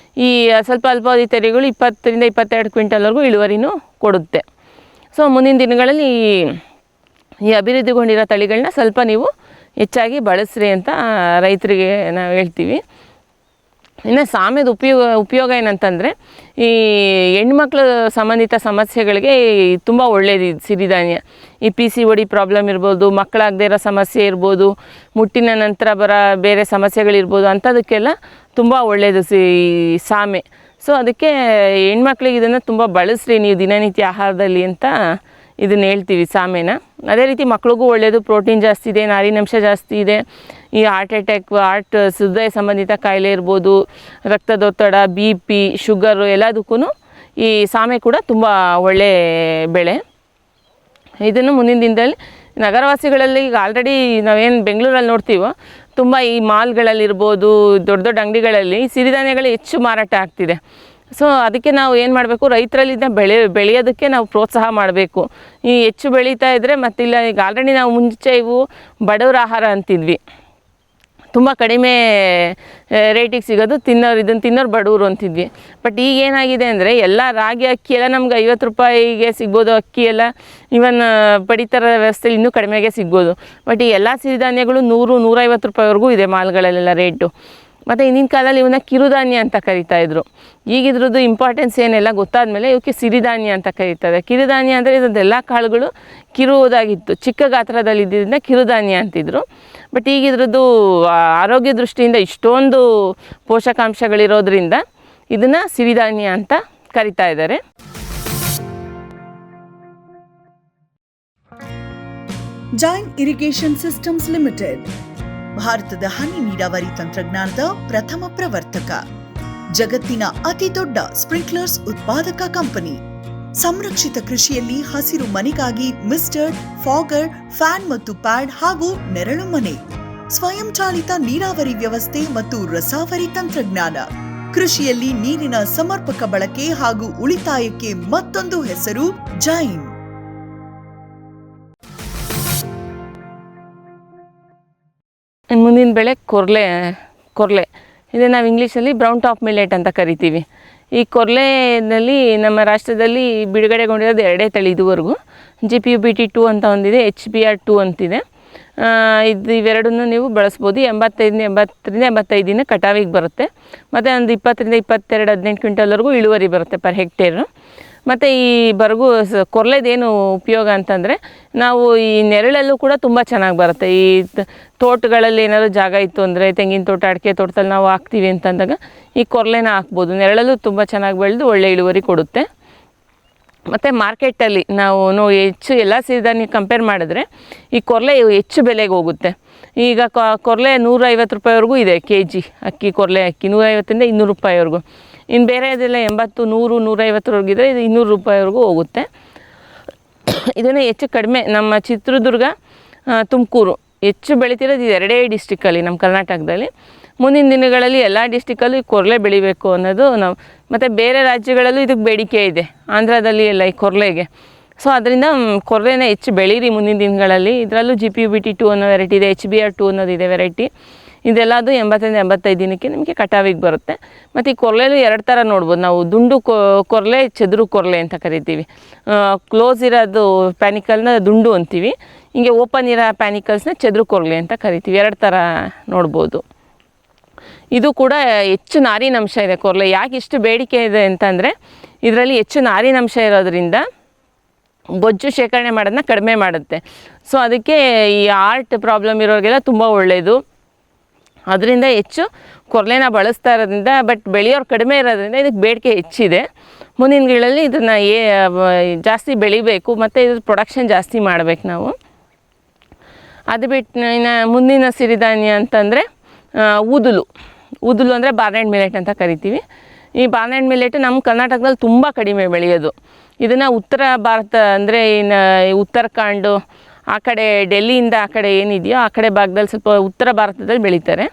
ಈ ಸ್ವಲ್ಪ ಅಲ್ಪಾವಧಿ ತಳಿಗಳು 20ರಿಂದ 22 ಕ್ವಿಂಟಲ್ವರೆಗೂ ಇಳುವರಿನೂ ಕೊಡುತ್ತೆ. ಸೊ ಮುಂದಿನ ದಿನಗಳಲ್ಲಿ ಈ ಅಭಿವೃದ್ಧಿಗೊಂಡಿರೋ ತಳಿಗಳನ್ನ ಸ್ವಲ್ಪ ನೀವು ಹೆಚ್ಚಾಗಿ ಬಳಸ್ರಿ ಅಂತ ರೈತರಿಗೆ ನಾವು ಹೇಳ್ತೀವಿ. ಇನ್ನು ಸಾಮೆದ ಉಪಯೋಗ ಏನಂತಂದರೆ ಈ ಹೆಣ್ಮಕ್ಳು ಸಂಬಂಧಿತ ಸಮಸ್ಯೆಗಳಿಗೆ ತುಂಬ ಒಳ್ಳೆಯದು ಇದು ಸಿರಿಧಾನ್ಯ. ಈ PCOD ಪ್ರಾಬ್ಲಮ್ ಇರ್ಬೋದು, ಮಕ್ಕಳಾಗದೇ ಇರೋ ಸಮಸ್ಯೆ ಇರ್ಬೋದು, ಮುಟ್ಟಿನ ನಂತರ ಬರೋ ಬೇರೆ ಸಮಸ್ಯೆಗಳಿರ್ಬೋದು, ಅಂಥದಕ್ಕೆಲ್ಲ ತುಂಬ ಒಳ್ಳೆಯದು ಸಾಮೆ. ಸೊ ಅದಕ್ಕೆ ಹೆಣ್ಮಕ್ಳಿಗೆ ಇದನ್ನು ತುಂಬ ಬಳಸ್ರಿ ನೀವು ದಿನನಿತ್ಯ ಆಹಾರದಲ್ಲಿ ಅಂತ ಇದನ್ನು ಹೇಳ್ತೀವಿ ಸಾಮೆನ. ಅದೇ ರೀತಿ ಮಕ್ಳಿಗೂ ಒಳ್ಳೆಯದು, ಪ್ರೋಟೀನ್ ಜಾಸ್ತಿ ಇದೆ, ನಾರಿನಂಶ ಜಾಸ್ತಿ ಇದೆ. ಈ ಹಾರ್ಟ್ ಅಟ್ಯಾಕ್, ಹೃದಯ ಸಂಬಂಧಿತ ಕಾಯಿಲೆ ಇರ್ಬೋದು, ರಕ್ತದೊತ್ತಡ, BP, ಶುಗರು ಎಲ್ಲದಕ್ಕೂ ಈ ಸಾಮೆ ಕೂಡ ತುಂಬ ಒಳ್ಳೆಯ ಬೆಳೆ. ಇದನ್ನು ಮುಂದಿನ ದಿನದಲ್ಲಿ ನಗರವಾಸಿಗಳಲ್ಲಿ ಈಗ ಆಲ್ರೆಡಿ ನಾವೇನು ಬೆಂಗಳೂರಲ್ಲಿ ನೋಡ್ತೀವೋ ತುಂಬ ಈ ಮಾಲ್ಗಳಲ್ಲಿರ್ಬೋದು, ದೊಡ್ಡ ದೊಡ್ಡ ಅಂಗಡಿಗಳಲ್ಲಿ ಸಿರಿಧಾನ್ಯಗಳು ಹೆಚ್ಚು ಮಾರಾಟ ಆಗ್ತಿದೆ. ಸೊ ಅದಕ್ಕೆ ನಾವು ಏನು ಮಾಡಬೇಕು, ರೈತರಲ್ಲಿ ಬೆಳೆಯೋದಕ್ಕೆ ನಾವು ಪ್ರೋತ್ಸಾಹ ಮಾಡಬೇಕು. ಈ ಹೆಚ್ಚು ಬೆಳೀತಾ ಇದ್ದರೆ ಮತ್ತಿಲ್ಲ, ಈಗ ಆಲ್ರೆಡಿ ನಾವು ಮುಂಚೆ ಇವು ಬಡವರ ಆಹಾರ ಅಂತಿದ್ವಿ, ತುಂಬ ಕಡಿಮೆ ರೇಟಿಗೆ ಸಿಗೋದು, ಇದನ್ನು ತಿನ್ನೋರು ಬಡವರು ಅಂತಿದ್ವಿ. ಬಟ್ ಈಗ ಏನಾಗಿದೆ ಅಂದರೆ ಎಲ್ಲ ರಾಗಿ ಅಕ್ಕಿ ಎಲ್ಲ ನಮ್ಗೆ 50 ರೂಪಾಯಿಗೆ ಸಿಗ್ಬೋದು, ಅಕ್ಕಿ ಎಲ್ಲ ಇವನ್ ಪಡಿತರ ವ್ಯವಸ್ಥೆಯಲ್ಲಿ ಇನ್ನೂ ಕಡಿಮೆಗೆ ಸಿಗ್ಬೋದು. ಬಟ್ ಈ ಎಲ್ಲ ಸಿರಿಧಾನ್ಯಗಳು 100-150 ರೂಪಾಯಿವರೆಗೂ ಇದೆ ಮಾಲ್ಗಳಲ್ಲೆಲ್ಲ ರೇಟು. ಮತ್ತು ಹಿಂದಿನ ಕಾಲದಲ್ಲಿ ಇವನ್ನ ಕಿರುಧಾನ್ಯ ಅಂತ ಕರಿತಾಯಿದ್ರು. ಈಗ ಇದ್ರದ್ದು ಇಂಪಾರ್ಟೆನ್ಸ್ ಏನೆಲ್ಲ ಗೊತ್ತಾದಮೇಲೆ ಇವಕ್ಕೆ ಸಿರಿಧಾನ್ಯ ಅಂತ ಕರೀತಾರೆ. ಕಿರುಧಾನ್ಯ ಅಂದರೆ ಇದೆಲ್ಲ ಕಾಳುಗಳು ಕಿರುವುದಾಗಿತ್ತು, ಚಿಕ್ಕ ಗಾತ್ರದಲ್ಲಿ ಇದ್ದಿದ್ದರಿಂದ ಕಿರುಧಾನ್ಯ ಅಂತಿದ್ರು. ಬಟ್ ಈಗ ಇದ್ರದ್ದು ಆರೋಗ್ಯ ದೃಷ್ಟಿಯಿಂದ ಇಷ್ಟೊಂದು ಪೋಷಕಾಂಶಗಳಿರೋದ್ರಿಂದ ಇದನ್ನು ಸಿರಿಧಾನ್ಯ ಅಂತ ಕರಿತಾ ಇದ್ದಾರೆ. ಜೈನ್ ಇರಿಗೇಷನ್ ಸಿಸ್ಟಮ್ಸ್ ಲಿಮಿಟೆಡ್ ಭಾರತದ ಹನಿ ನೀರಾವರಿ ತಂತ್ರಜ್ಞಾನದ ಪ್ರಥಮ ಪ್ರವರ್ತಕ, ಜಗತ್ತಿನ ಅತಿ ದೊಡ್ಡ ಸ್ಪ್ರಿಂಕ್ಲರ್ಸ್ ಉತ್ಪಾದಕ ಕಂಪನಿ. ಸಂರಕ್ಷಿತ ಕೃಷಿಯಲ್ಲಿ ಹಸಿರು ಮನೆಗಾಗಿ ಮಿಸ್ಟರ್, ಫಾಗರ್, ಫ್ಯಾನ್ ಮತ್ತು ಪ್ಯಾಡ್ ಹಾಗೂ ನೆರಳು ಮನೆ, ಸ್ವಯಂ ಚಾಲಿತ ನೀರಾವರಿ ವ್ಯವಸ್ಥೆ ಮತ್ತು ರಸಾವರಿ ತಂತ್ರಜ್ಞಾನ. ಕೃಷಿಯಲ್ಲಿ ನೀರಿನ ಸಮರ್ಪಕ ಬಳಕೆ ಹಾಗೂ ಉಳಿತಾಯಕ್ಕೆ ಮತ್ತೊಂದು ಹೆಸರು ಜೈನ್. ಮುಂದಿನ ಬೆಳೆ ಕೊರ್ಲೆ. ಇದನ್ನು ನಾವು ಇಂಗ್ಲೀಷಲ್ಲಿ ಬ್ರೌನ್ ಟಾಪ್ ಮಿಲ್ಲೆಟ್ ಅಂತ ಕರಿತೀವಿ. ಈ ಕೊರ್ಲೆನಲ್ಲಿ ನಮ್ಮ ರಾಷ್ಟ್ರದಲ್ಲಿ ಬಿಡುಗಡೆಗೊಂಡಿರೋದು 2 ತಳಿ ಇದುವರೆಗೂ. GPU-BT2 ಅಂತ ಒಂದಿದೆ, HBR2 ಅಂತಿದೆ. ಇವೆರಡನ್ನೂ ನೀವು ಬಳಸ್ಬೋದು. 80-85 ದಿನ ಕಟಾವಿಗೆ ಬರುತ್ತೆ. ಮತ್ತು ಒಂದು 20-22-18 ಕ್ವಿಂಟಲ್ವರೆಗೂ ಇಳುವರಿ ಬರುತ್ತೆ ಪರ್ ಹೆಕ್ಟೇರು. ಮತ್ತು ಈ ಕೊರ್ಲೆದೇನು ಉಪಯೋಗ ಅಂತಂದರೆ, ನಾವು ಈ ನೆರಳಲ್ಲೂ ಕೂಡ ತುಂಬ ಚೆನ್ನಾಗಿ ಬರುತ್ತೆ. ಈ ತೋಟಗಳಲ್ಲಿ ಏನಾದರೂ ಜಾಗ ಇತ್ತು ಅಂದರೆ, ತೆಂಗಿನ ತೋಟ, ಅಡಿಕೆ ತೋಟದಲ್ಲಿ ನಾವು ಹಾಕ್ತೀವಿ ಅಂತಂದಾಗ ಈ ಕೊರ್ಲೆನ ಹಾಕ್ಬೋದು. ನೆರಳಲ್ಲೂ ತುಂಬ ಚೆನ್ನಾಗಿ ಬೆಳೆದು ಒಳ್ಳೆ ಇಳುವರಿ ಕೊಡುತ್ತೆ. ಮತ್ತು ಮಾರ್ಕೆಟಲ್ಲಿ ನಾವು ಹೆಚ್ಚು ಎಲ್ಲ ಸಿರಿಧಾನ್ಯ ಕಂಪೇರ್ ಮಾಡಿದ್ರೆ ಈ ಕೊರ್ಲೆ ಹೆಚ್ಚು ಬೆಲೆಗೆ ಹೋಗುತ್ತೆ. ಈಗ ಕೊರ್ಲೆ 150 ರೂಪಾಯಿವರೆಗೂ ಇದೆ kg ಅಕ್ಕಿ. ಕೊರ್ಲೆ ಅಕ್ಕಿ 150-200 ರೂಪಾಯಿವರೆಗೂ. ಇನ್ನು ಬೇರೆ ಇದೆಲ್ಲ 80, 100, 150 ಇದ್ದರೆ ಇದು 200 ರೂಪಾಯಿವರೆಗೂ ಹೋಗುತ್ತೆ. ಇದನ್ನು ಹೆಚ್ಚು ಕಡಿಮೆ ನಮ್ಮ ಚಿತ್ರದುರ್ಗ, ತುಮಕೂರು ಹೆಚ್ಚು ಬೆಳಿತಿರೋದು ಇದು 2 ಡಿಸ್ಟಿಕ್ಕಲ್ಲಿ ನಮ್ಮ ಕರ್ನಾಟಕದಲ್ಲಿ. ಮುಂದಿನ ದಿನಗಳಲ್ಲಿ ಎಲ್ಲ ಡಿಸ್ಟಿಕ್ಕಲ್ಲೂ ಈ ಕೊರ್ಲೆ ಬೆಳಿಬೇಕು ಅನ್ನೋದು ನಾವು. ಮತ್ತು ಬೇರೆ ರಾಜ್ಯಗಳಲ್ಲೂ ಇದಕ್ಕೆ ಬೇಡಿಕೆ ಇದೆ, ಆಂಧ್ರದಲ್ಲಿ ಎಲ್ಲ ಈ ಕೊರ್ಲೆಗೆ. ಸೊ ಅದರಿಂದ ಕೊರ್ಲೆನ ಹೆಚ್ಚು ಬೆಳೀರಿ ಮುಂದಿನ ದಿನಗಳಲ್ಲಿ. ಇದರಲ್ಲೂ GPU-BT2 ಅನ್ನೋ ವೆರೈಟಿ ಇದೆ, HBR2 ಅನ್ನೋದಿದೆ ವೆರೈಟಿ. ಇದೆಲ್ಲದು 80-85 ದಿನಕ್ಕೆ ನಿಮಗೆ ಕಟಾವಿಗೆ ಬರುತ್ತೆ. ಮತ್ತು ಈ ಕೊರ್ಲೆಲೂ 2 ಥರ ನೋಡ್ಬೋದು ನಾವು. ದುಂಡು ಕೊರ್ಲೆ, ಚದುರು ಕೊರ್ಲೆ ಅಂತ ಕರಿತೀವಿ. ಕ್ಲೋಸ್ ಇರೋದು ಪ್ಯಾನಿಕಲ್ನ ದುಂಡು ಅಂತೀವಿ, ಹಿಂಗೆ ಓಪನ್ ಇರೋ ಪ್ಯಾನಿಕಲ್ಸ್ನ ಚದುರು ಕೊರ್ಲೆ ಅಂತ ಕರಿತೀವಿ. 2 ಥರ ನೋಡ್ಬೋದು. ಇದು ಕೂಡ ಹೆಚ್ಚು ನಾರಿನಂಶ ಇದೆ ಕೊರ್ಲೆ. ಯಾಕೆ ಇಷ್ಟು ಬೇಡಿಕೆ ಇದೆ ಅಂತಂದರೆ, ಇದರಲ್ಲಿ ಹೆಚ್ಚು ನಾರಿನಂಶ ಇರೋದ್ರಿಂದ ಬೊಜ್ಜು ಶೇಖರಣೆ ಮಾಡೋದನ್ನ ಕಡಿಮೆ ಮಾಡುತ್ತೆ. ಸೊ ಅದಕ್ಕೆ ಈ ಹಾರ್ಟ್ ಪ್ರಾಬ್ಲಮ್ ಇರೋರಿಗೆಲ್ಲ ತುಂಬ ಒಳ್ಳೆಯದು. ಅದರಿಂದ ಹೆಚ್ಚು ಕೊರ್ಲೆನ ಬಳಸ್ತಾ ಇರೋದ್ರಿಂದ, ಬಟ್ ಬೆಳೆಯೋರು ಕಡಿಮೆ ಇರೋದ್ರಿಂದ ಇದಕ್ಕೆ ಬೇಡಿಕೆ ಹೆಚ್ಚಿದೆ. ಮುಂದಿನ ದಿನಗಳಲ್ಲಿ ಇದನ್ನು ಜಾಸ್ತಿ ಬೆಳಿಬೇಕು ಮತ್ತು ಇದ್ರ ಪ್ರೊಡಕ್ಷನ್ ಜಾಸ್ತಿ ಮಾಡಬೇಕು ನಾವು. ಅದು ಬಿಟ್ಟು ಇನ್ನು ಮುಂದಿನ ಸಿರಿಧಾನ್ಯ ಅಂತಂದರೆ ಊದಲು ಅಂದರೆ ಬಾರ್ನೆಟ್ ಮಿಲೆಟ್ ಅಂತ ಕರಿತೀವಿ. ಈ ಬಾರ್ನೆಟ್ ಮಿಲೆಟ್ ನಮ್ಮ ಕರ್ನಾಟಕದಲ್ಲಿ ತುಂಬ ಕಡಿಮೆ ಬೆಳೆಯೋದು. ಇದನ್ನು ಉತ್ತರ ಭಾರತ ಅಂದರೆ ಇನ್ನು ಉತ್ತರಾಖಂಡು ಆ ಕಡೆ ಡೆಲ್ಲಿಯಿಂದ ಆ ಕಡೆ ಏನಿದೆಯೋ ಆ ಕಡೆ ಭಾಗದಲ್ಲಿ ಸ್ವಲ್ಪ ಉತ್ತರ ಭಾರತದಲ್ಲಿ ಬೆಳೀತಾರೆ.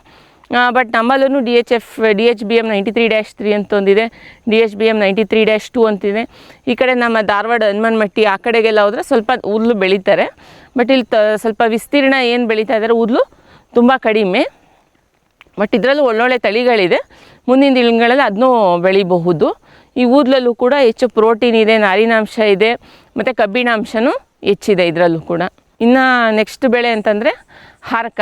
ಬಟ್ ನಮ್ಮಲ್ಲೂ DHBM 93-3 ಅಂತ ಒಂದಿದೆ, DHBM 93-2 ಅಂತಿದೆ. ಈ ಕಡೆ ನಮ್ಮ ಧಾರವಾಡ ಹನುಮನಮಟ್ಟಿ ಆ ಕಡೆಗೆಲ್ಲ ಹೋದರೆ ಸ್ವಲ್ಪ ಉದ್ಲು ಬೆಳೀತಾರೆ. ಬಟ್ ಇಲ್ಲಿ ಸ್ವಲ್ಪ ವಿಸ್ತೀರ್ಣ ಏನು ಬೆಳೀತಾ ಇದ್ದಾರೆ ಉದ್ಲು ತುಂಬ ಕಡಿಮೆ. ಬಟ್ ಇದರಲ್ಲೂ ಒಳ್ಳೊಳ್ಳೆ ತಳಿಗಳಿದೆ, ಮುಂದಿನ ದಿನಗಳಲ್ಲಿ ಅದನ್ನೂ ಬೆಳಿಬಹುದು. ಈ ಊದ್ಲಲ್ಲೂ ಕೂಡ ಹೆಚ್ಚು ಪ್ರೋಟೀನ್ ಇದೆ, ನಾರಿನಾಂಶ ಇದೆ, ಮತ್ತು ಕಬ್ಬಿಣಾಂಶನೂ ಹೆಚ್ಚಿದೆ ಇದರಲ್ಲೂ ಕೂಡ. ಇನ್ನು ನೆಕ್ಸ್ಟ್ ಬೆಳೆ ಅಂತಂದರೆ ಹಾರಕ,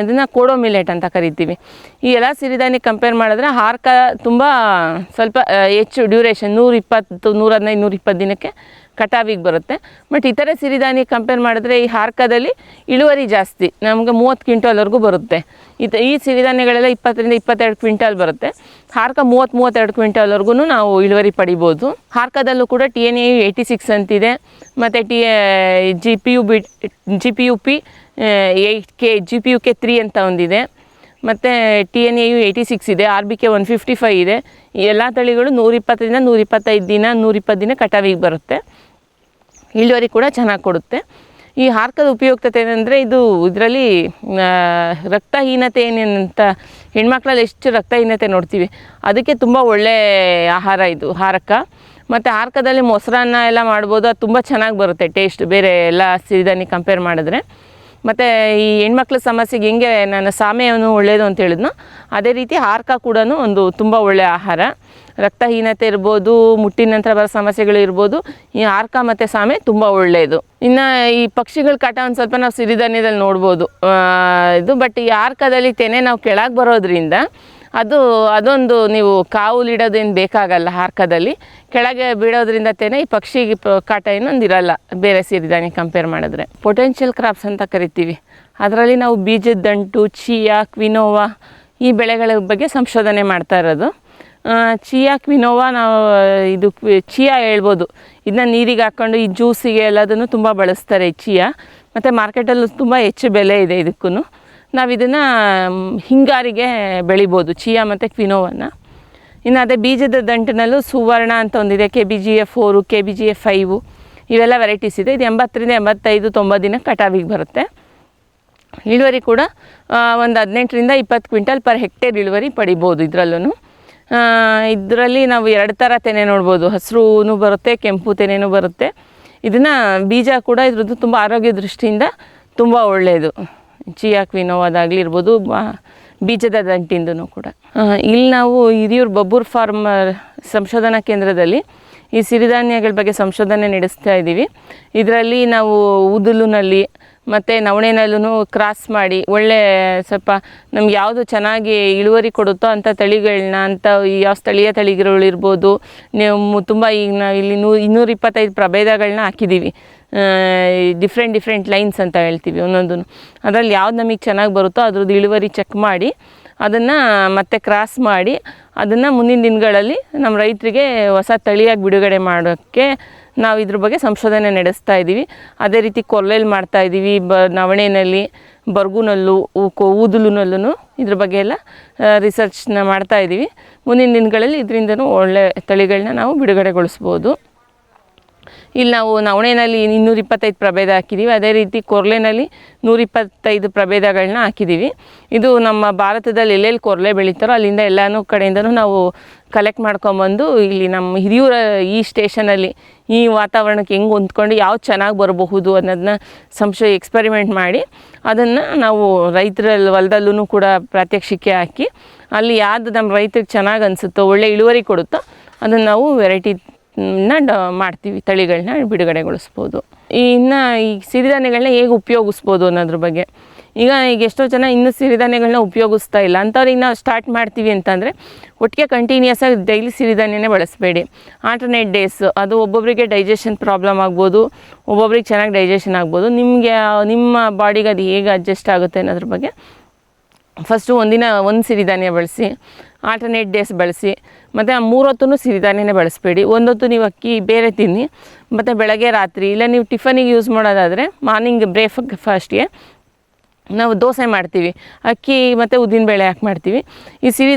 ಇದನ್ನು ಕೋಡೋ ಮಿಲೆಟ್ ಅಂತ ಕರಿತೀವಿ. ಈ ಎಲ್ಲ ಸಿರಿಧಾನ್ಯ ಕಂಪೇರ್ ಮಾಡಿದ್ರೆ ಹಾರಕ ತುಂಬ ಸ್ವಲ್ಪ ಹೆಚ್ಚು ಡ್ಯೂರೇಷನ್ 120, 115, 120 ದಿನಕ್ಕೆ ಕಟಾವಿಗೆ ಬರುತ್ತೆ. ಬಟ್ ಇತರೆ ಸಿರಿಧಾನ್ಯ ಕಂಪೇರ್ ಮಾಡಿದ್ರೆ ಈ ಹಾರಕದಲ್ಲಿ ಇಳುವರಿ ಜಾಸ್ತಿ, ನಮಗೆ 30 ಕ್ವಿಂಟಾಲ್ವರೆಗೂ ಬರುತ್ತೆ. ಈ ಸಿರಿಧಾನ್ಯಗಳೆಲ್ಲ 20-22 ಕ್ವಿಂಟಾಲ್ ಬರುತ್ತೆ. ಹಾರಕ 30-32 ಕ್ವಿಂಟಾಲ್ವರೆಗೂ ನಾವು ಇಳುವರಿ ಪಡಿಬೋದು. ಹಾರಕದಲ್ಲೂ ಕೂಡ TNAU 86 ಅಂತಿದೆ, ಮತ್ತು GPUP 8K, GPUK 3 ಅಂತ ಒಂದಿದೆ, ಮತ್ತು TNAU 86 ಇದೆ, RBK 155 ಇದೆ. ಈ ಎಲ್ಲ ತಳಿಗಳು 120ರಿಂದ 125 ದಿನ, 120 ದಿನ ಕಟಾವಿಗೆ ಬರುತ್ತೆ. ಇಳುವರಿ ಕೂಡ ಚೆನ್ನಾಗಿ ಕೊಡುತ್ತೆ. ಈ ಹಾರಕದ ಉಪಯುಕ್ತತೆ ಏನಂದರೆ ಇದರಲ್ಲಿ ರಕ್ತಹೀನತೆ ಏನೇನಂತ ಹೆಣ್ಮಕ್ಳಲ್ಲಿ ಎಷ್ಟು ರಕ್ತಹೀನತೆ ನೋಡ್ತೀವಿ, ಅದಕ್ಕೆ ತುಂಬ ಒಳ್ಳೆಯ ಆಹಾರ ಇದು ಹಾರಕ. ಮತ್ತು ಹಾರಕದಲ್ಲಿ ಮೊಸರನ್ನ ಎಲ್ಲ ಮಾಡ್ಬೋದು, ಅದು ತುಂಬ ಚೆನ್ನಾಗಿ ಬರುತ್ತೆ ಟೇಸ್ಟ್ ಬೇರೆ ಎಲ್ಲ ಸಿರಿಧಾನ್ಯ ಕಂಪೇರ್ ಮಾಡಿದ್ರೆ. ಮತ್ತು ಈ ಹೆಣ್ಮಕ್ಳ ಸಮಸ್ಯೆಗೆ ಹೆಂಗೆ ನಾನು ಸಾಮೆಯನ್ನು ಒಳ್ಳೆಯದು ಅಂತ ಹೇಳಿದ್ನೋ ಅದೇ ರೀತಿ ಹಾರಕ ಕೂಡ ಒಂದು ತುಂಬ ಒಳ್ಳೆಯ ಆಹಾರ. ರಕ್ತಹೀನತೆ ಇರ್ಬೋದು, ಮುಟ್ಟಿನ ನಂತರ ಬರೋ ಸಮಸ್ಯೆಗಳು ಇರ್ಬೋದು, ಈ ಹಾರಕ ಮತ್ತು ಸಾಮೆ ತುಂಬ ಒಳ್ಳೆಯದು. ಇನ್ನು ಈ ಪಕ್ಷಿಗಳ ಕಾಟ ಒಂದು ಸ್ವಲ್ಪ ನಾವು ಸಿರಿಧಾನ್ಯದಲ್ಲಿ ನೋಡ್ಬೋದು ಬಟ್ ಈ ಹಾರಕದಲ್ಲಿ ತೆನೆ ನಾವು ಕೆಳಗೆ ಬರೋದ್ರಿಂದ ಅದೊಂದು ನೀವು ಕಾವುಲಿಡೋದೇನು ಬೇಕಾಗಲ್ಲ. ಹಾರಕದಲ್ಲಿ ಕೆಳಗೆ ಬೀಳೋದ್ರಿಂದ ತೆನೆ ಈ ಪಕ್ಷಿಗೆ ಕಾಟ ಏನೊಂದು ಇರಲ್ಲ ಬೇರೆ ಸಿರಿಧಾನ್ಯ ಕಂಪೇರ್ ಮಾಡಿದ್ರೆ. ಪೊಟೆನ್ಷಿಯಲ್ ಕ್ರಾಪ್ಸ್ ಅಂತ ಕರಿತೀವಿ. ಅದರಲ್ಲಿ ನಾವು ಬೀಜದ ದಂಟು, ಚಿಯಾ, ಕ್ವಿನೋವಾ ಈ ಬೆಳೆಗಳ ಬಗ್ಗೆ ಸಂಶೋಧನೆ ಮಾಡ್ತಾ ಇರೋದು. ಚಿಯಾ, ಕ್ವಿನೋವಾ ನಾವು ಚಿಯಾ ಹೇಳ್ಬೋದು, ಇದನ್ನ ನೀರಿಗೆ ಹಾಕ್ಕೊಂಡು ಈ ಜ್ಯೂಸಿಗೆ ಎಲ್ಲದನ್ನು ತುಂಬ ಬಳಸ್ತಾರೆ ಈ ಚಿಯಾ. ಮತ್ತು ಮಾರ್ಕೆಟಲ್ಲೂ ತುಂಬ ಹೆಚ್ಚು ಬೆಲೆ ಇದೆ ಇದಕ್ಕೂ. ನಾವು ಇದನ್ನು ಹಿಂಗಾರಿಗೆ ಬೆಳಿಬೋದು ಚಿಯಾ ಮತ್ತು ಕ್ವಿನೋವನ್ನು. ಇನ್ನು ಅದೇ ಬೀಜದ ದಂಟಿನಲ್ಲೂ ಸುವರ್ಣ ಅಂತ ಒಂದಿದೆ, KBGF 4, KBGF 5 ಇವೆಲ್ಲ ವೆರೈಟೀಸ್ ಇದೆ. ಇದು 80ರಿಂದ 85, 90 ದಿನ ಕಟಾವಿಗೆ ಬರುತ್ತೆ. ಇಳುವರಿ ಕೂಡ ಒಂದು 18ರಿಂದ 20 ಕ್ವಿಂಟಲ್ ಪರ್ ಹೆಕ್ಟೇರ್ ಇಳುವರಿ ಪಡಿಬೋದು ಇದರಲ್ಲೂ. ಇದರಲ್ಲಿ ನಾವು 2 ಥರ ತೆನೆ ನೋಡ್ಬೋದು, ಹಸಿರೂ ಬರುತ್ತೆ, ಕೆಂಪು ತೆನೆನೂ ಬರುತ್ತೆ. ಇದನ್ನು ಬೀಜ ಕೂಡ ಇದ್ರದ್ದು ತುಂಬ ಆರೋಗ್ಯ ದೃಷ್ಟಿಯಿಂದ ತುಂಬ ಒಳ್ಳೆಯದು. ಚಿಯಾ, ಕ್ವಿನೋವಾದಾಗಲಿ ಇರ್ಬೋದು, ಬೀಜದ ದಂಟಿಂದೂ ಕೂಡ. ಇಲ್ಲಿ ನಾವು ಹಿರಿಯೂರು ಬಬ್ಬೂರ್ ಫಾರ್ಮ್ ಸಂಶೋಧನಾ ಕೇಂದ್ರದಲ್ಲಿ ಈ ಸಿರಿಧಾನ್ಯಗಳ ಬಗ್ಗೆ ಸಂಶೋಧನೆ ನಡೆಸ್ತಾ ಇದ್ದೀವಿ. ಇದರಲ್ಲಿ ನಾವು ಉದುಲಿನಲ್ಲಿ ಮತ್ತು ನವಣೆನಲ್ಲೂ ಕ್ರಾಸ್ ಮಾಡಿ ಒಳ್ಳೆ ಸ್ವಲ್ಪ ನಮ್ಗೆ ಯಾವುದು ಚೆನ್ನಾಗಿ ಇಳುವರಿ ಕೊಡುತ್ತೋ ಅಂಥ ತಳಿಗಳನ್ನ, ಅಂಥ ಯಾವ ಸ್ಥಳೀಯ ತಳಿಗಳು ಇರ್ಬೋದು. ನೀವು ತುಂಬ ಈಗ ನಾವು ಇಲ್ಲಿ 225 ಪ್ರಭೇದಗಳನ್ನ ಹಾಕಿದ್ದೀವಿ. ಡಿಫ್ರೆಂಟ್ ಲೈನ್ಸ್ ಅಂತ ಹೇಳ್ತೀವಿ ಒಂದೊಂದು. ಅದರಲ್ಲಿ ಯಾವ್ದು ನಮಗೆ ಚೆನ್ನಾಗಿ ಬರುತ್ತೋ ಅದ್ರದ್ದು ಇಳುವರಿ ಚೆಕ್ ಮಾಡಿ ಅದನ್ನು ಮತ್ತೆ ಕ್ರಾಸ್ ಮಾಡಿ ಅದನ್ನು ಮುಂದಿನ ದಿನಗಳಲ್ಲಿ ನಮ್ಮ ರೈತರಿಗೆ ಹೊಸ ತಳಿಯಾಗಿ ಬಿಡುಗಡೆ ಮಾಡೋಕ್ಕೆ ನಾವು ಇದ್ರ ಬಗ್ಗೆ ಸಂಶೋಧನೆ ನಡೆಸ್ತಾ ಇದ್ದೀವಿ. ಅದೇ ರೀತಿ ಕೊರ್ಲೆಯಲ್ಲಿ ಮಾಡ್ತಾಯಿದ್ದೀವಿ, ನವಣೆಯಲ್ಲಿ, ಬರ್ಗುನಲ್ಲೂ, ಊದಲುನಲ್ಲೂ ಇದ್ರ ಬಗ್ಗೆ ಎಲ್ಲ ರಿಸರ್ಚ್ನ ಮಾಡ್ತಾಯಿದ್ದೀವಿ. ಮುಂದಿನ ದಿನಗಳಲ್ಲಿ ಇದರಿಂದನೂ ಒಳ್ಳೆ ತಳಿಗಳನ್ನ ನಾವು ಬಿಡುಗಡೆಗೊಳಿಸ್ಬೋದು. ಇಲ್ಲಿ ನಾವು ನವಣೆಯಲ್ಲಿ 225 ಪ್ರಭೇದ ಹಾಕಿದ್ದೀವಿ. ಅದೇ ರೀತಿ ಕೊರ್ಲೆನಲ್ಲಿ 125 ಪ್ರಭೇದಗಳನ್ನ ಹಾಕಿದ್ದೀವಿ. ಇದು ನಮ್ಮ ಭಾರತದಲ್ಲಿ ಎಲ್ಲೆಲ್ಲಿ ಕೊರ್ಲೆ ಬೆಳೀತಾರೋ ಅಲ್ಲಿಂದ ಎಲ್ಲನೂ ಕಡೆಯಿಂದನೂ ನಾವು ಕಲೆಕ್ಟ್ ಮಾಡ್ಕೊಂಬಂದು ಇಲ್ಲಿ ನಮ್ಮ ಹಿರಿಯೂರ ಈ ಸ್ಟೇಷನಲ್ಲಿ ಈ ವಾತಾವರಣಕ್ಕೆ ಹೆಂಗೆ ಹೊಂದ್ಕೊಂಡು ಯಾವ್ದು ಚೆನ್ನಾಗಿ ಬರಬಹುದು ಅನ್ನೋದನ್ನ ಎಕ್ಸ್ಪೆರಿಮೆಂಟ್ ಮಾಡಿ ಅದನ್ನು ನಾವು ರೈತರ ಹೊಲದಲ್ಲೂ ಕೂಡ ಪ್ರಾತ್ಯಕ್ಷಿಕೆ ಹಾಕಿ ಅಲ್ಲಿ ಯಾವ್ದು ನಮ್ಮ ರೈತರಿಗೆ ಚೆನ್ನಾಗಿ ಅನಿಸುತ್ತೋ, ಒಳ್ಳೆ ಇಳುವರಿ ಕೊಡುತ್ತೋ ಅದನ್ನು ನಾವು ಮಾಡ್ತೀವಿ, ತಳಿಗಳನ್ನ ಬಿಡುಗಡೆಗೊಳಿಸ್ಬೋದು. ಇನ್ನು ಈ ಸಿರಿಧಾನ್ಯಗಳನ್ನ ಹೇಗೆ ಉಪಯೋಗಿಸ್ಬೋದು ಅನ್ನೋದ್ರ ಬಗ್ಗೆ ಈಗ ಎಷ್ಟೋ ಜನ ಇನ್ನೂ ಸಿರಿಧಾನ್ಯಗಳನ್ನ ಉಪಯೋಗಿಸ್ತಾ ಇಲ್ಲ. ಅಂಥವ್ರಿಗೆ ನಾವು ಸ್ಟಾರ್ಟ್ ಮಾಡ್ತೀವಿ ಅಂತಂದರೆ ಒಟ್ಟಿಗೆ ಕಂಟಿನ್ಯೂಸ್ ಆಗಿ ಡೈಲಿ ಸಿರಿಧಾನ್ಯನೇ ಬಳಸಬೇಡಿ. ಆಲ್ಟರ್ನೇಟ್ ಡೇಸ್, ಅದು ಒಬ್ಬೊಬ್ಬರಿಗೆ ಡೈಜೆಷನ್ ಪ್ರಾಬ್ಲಮ್ ಆಗ್ಬೋದು, ಒಬ್ಬೊಬ್ರಿಗೆ ಚೆನ್ನಾಗಿ ಡೈಜೆಷನ್ ಆಗ್ಬೋದು. ನಿಮಗೆ ನಿಮ್ಮ ಬಾಡಿಗೆ ಅದು ಹೇಗೆ ಅಡ್ಜಸ್ಟ್ ಆಗುತ್ತೆ ಅನ್ನೋದ್ರ ಬಗ್ಗೆ ಫಸ್ಟು ಒಂದಿನ ಒಂದು ಸಿರಿಧಾನ್ಯ ಬಳಸಿ, ಆಲ್ಟರ್ನೇಟ್ ಡೇಸ್ ಬಳಸಿ, ಮತ್ತು 3 ಹೊತ್ತೂ ಸಿರಿಧಾನ್ಯನೇ ಬಳಸಬೇಡಿ. ಒಂದೊತ್ತು ನೀವು ಅಕ್ಕಿ ಬೇರೆ ತಿನ್ನಿ, ಮತ್ತು ಬೆಳಗ್ಗೆ ರಾತ್ರಿ ಇಲ್ಲ ನೀವು ಟಿಫನಿಗೆ ಯೂಸ್ ಮಾಡೋದಾದರೆ ಮಾರ್ನಿಂಗ್ ಬ್ರೇಕ್ಫಾಸ್ಟ್ಗೆ ನಾವು ದೋಸೆ ಮಾಡ್ತೀವಿ, ಅಕ್ಕಿ ಮತ್ತು ಉದ್ದಿನಬೇಳೆ ಹಾಕಿ ಮಾಡ್ತೀವಿ. ಈ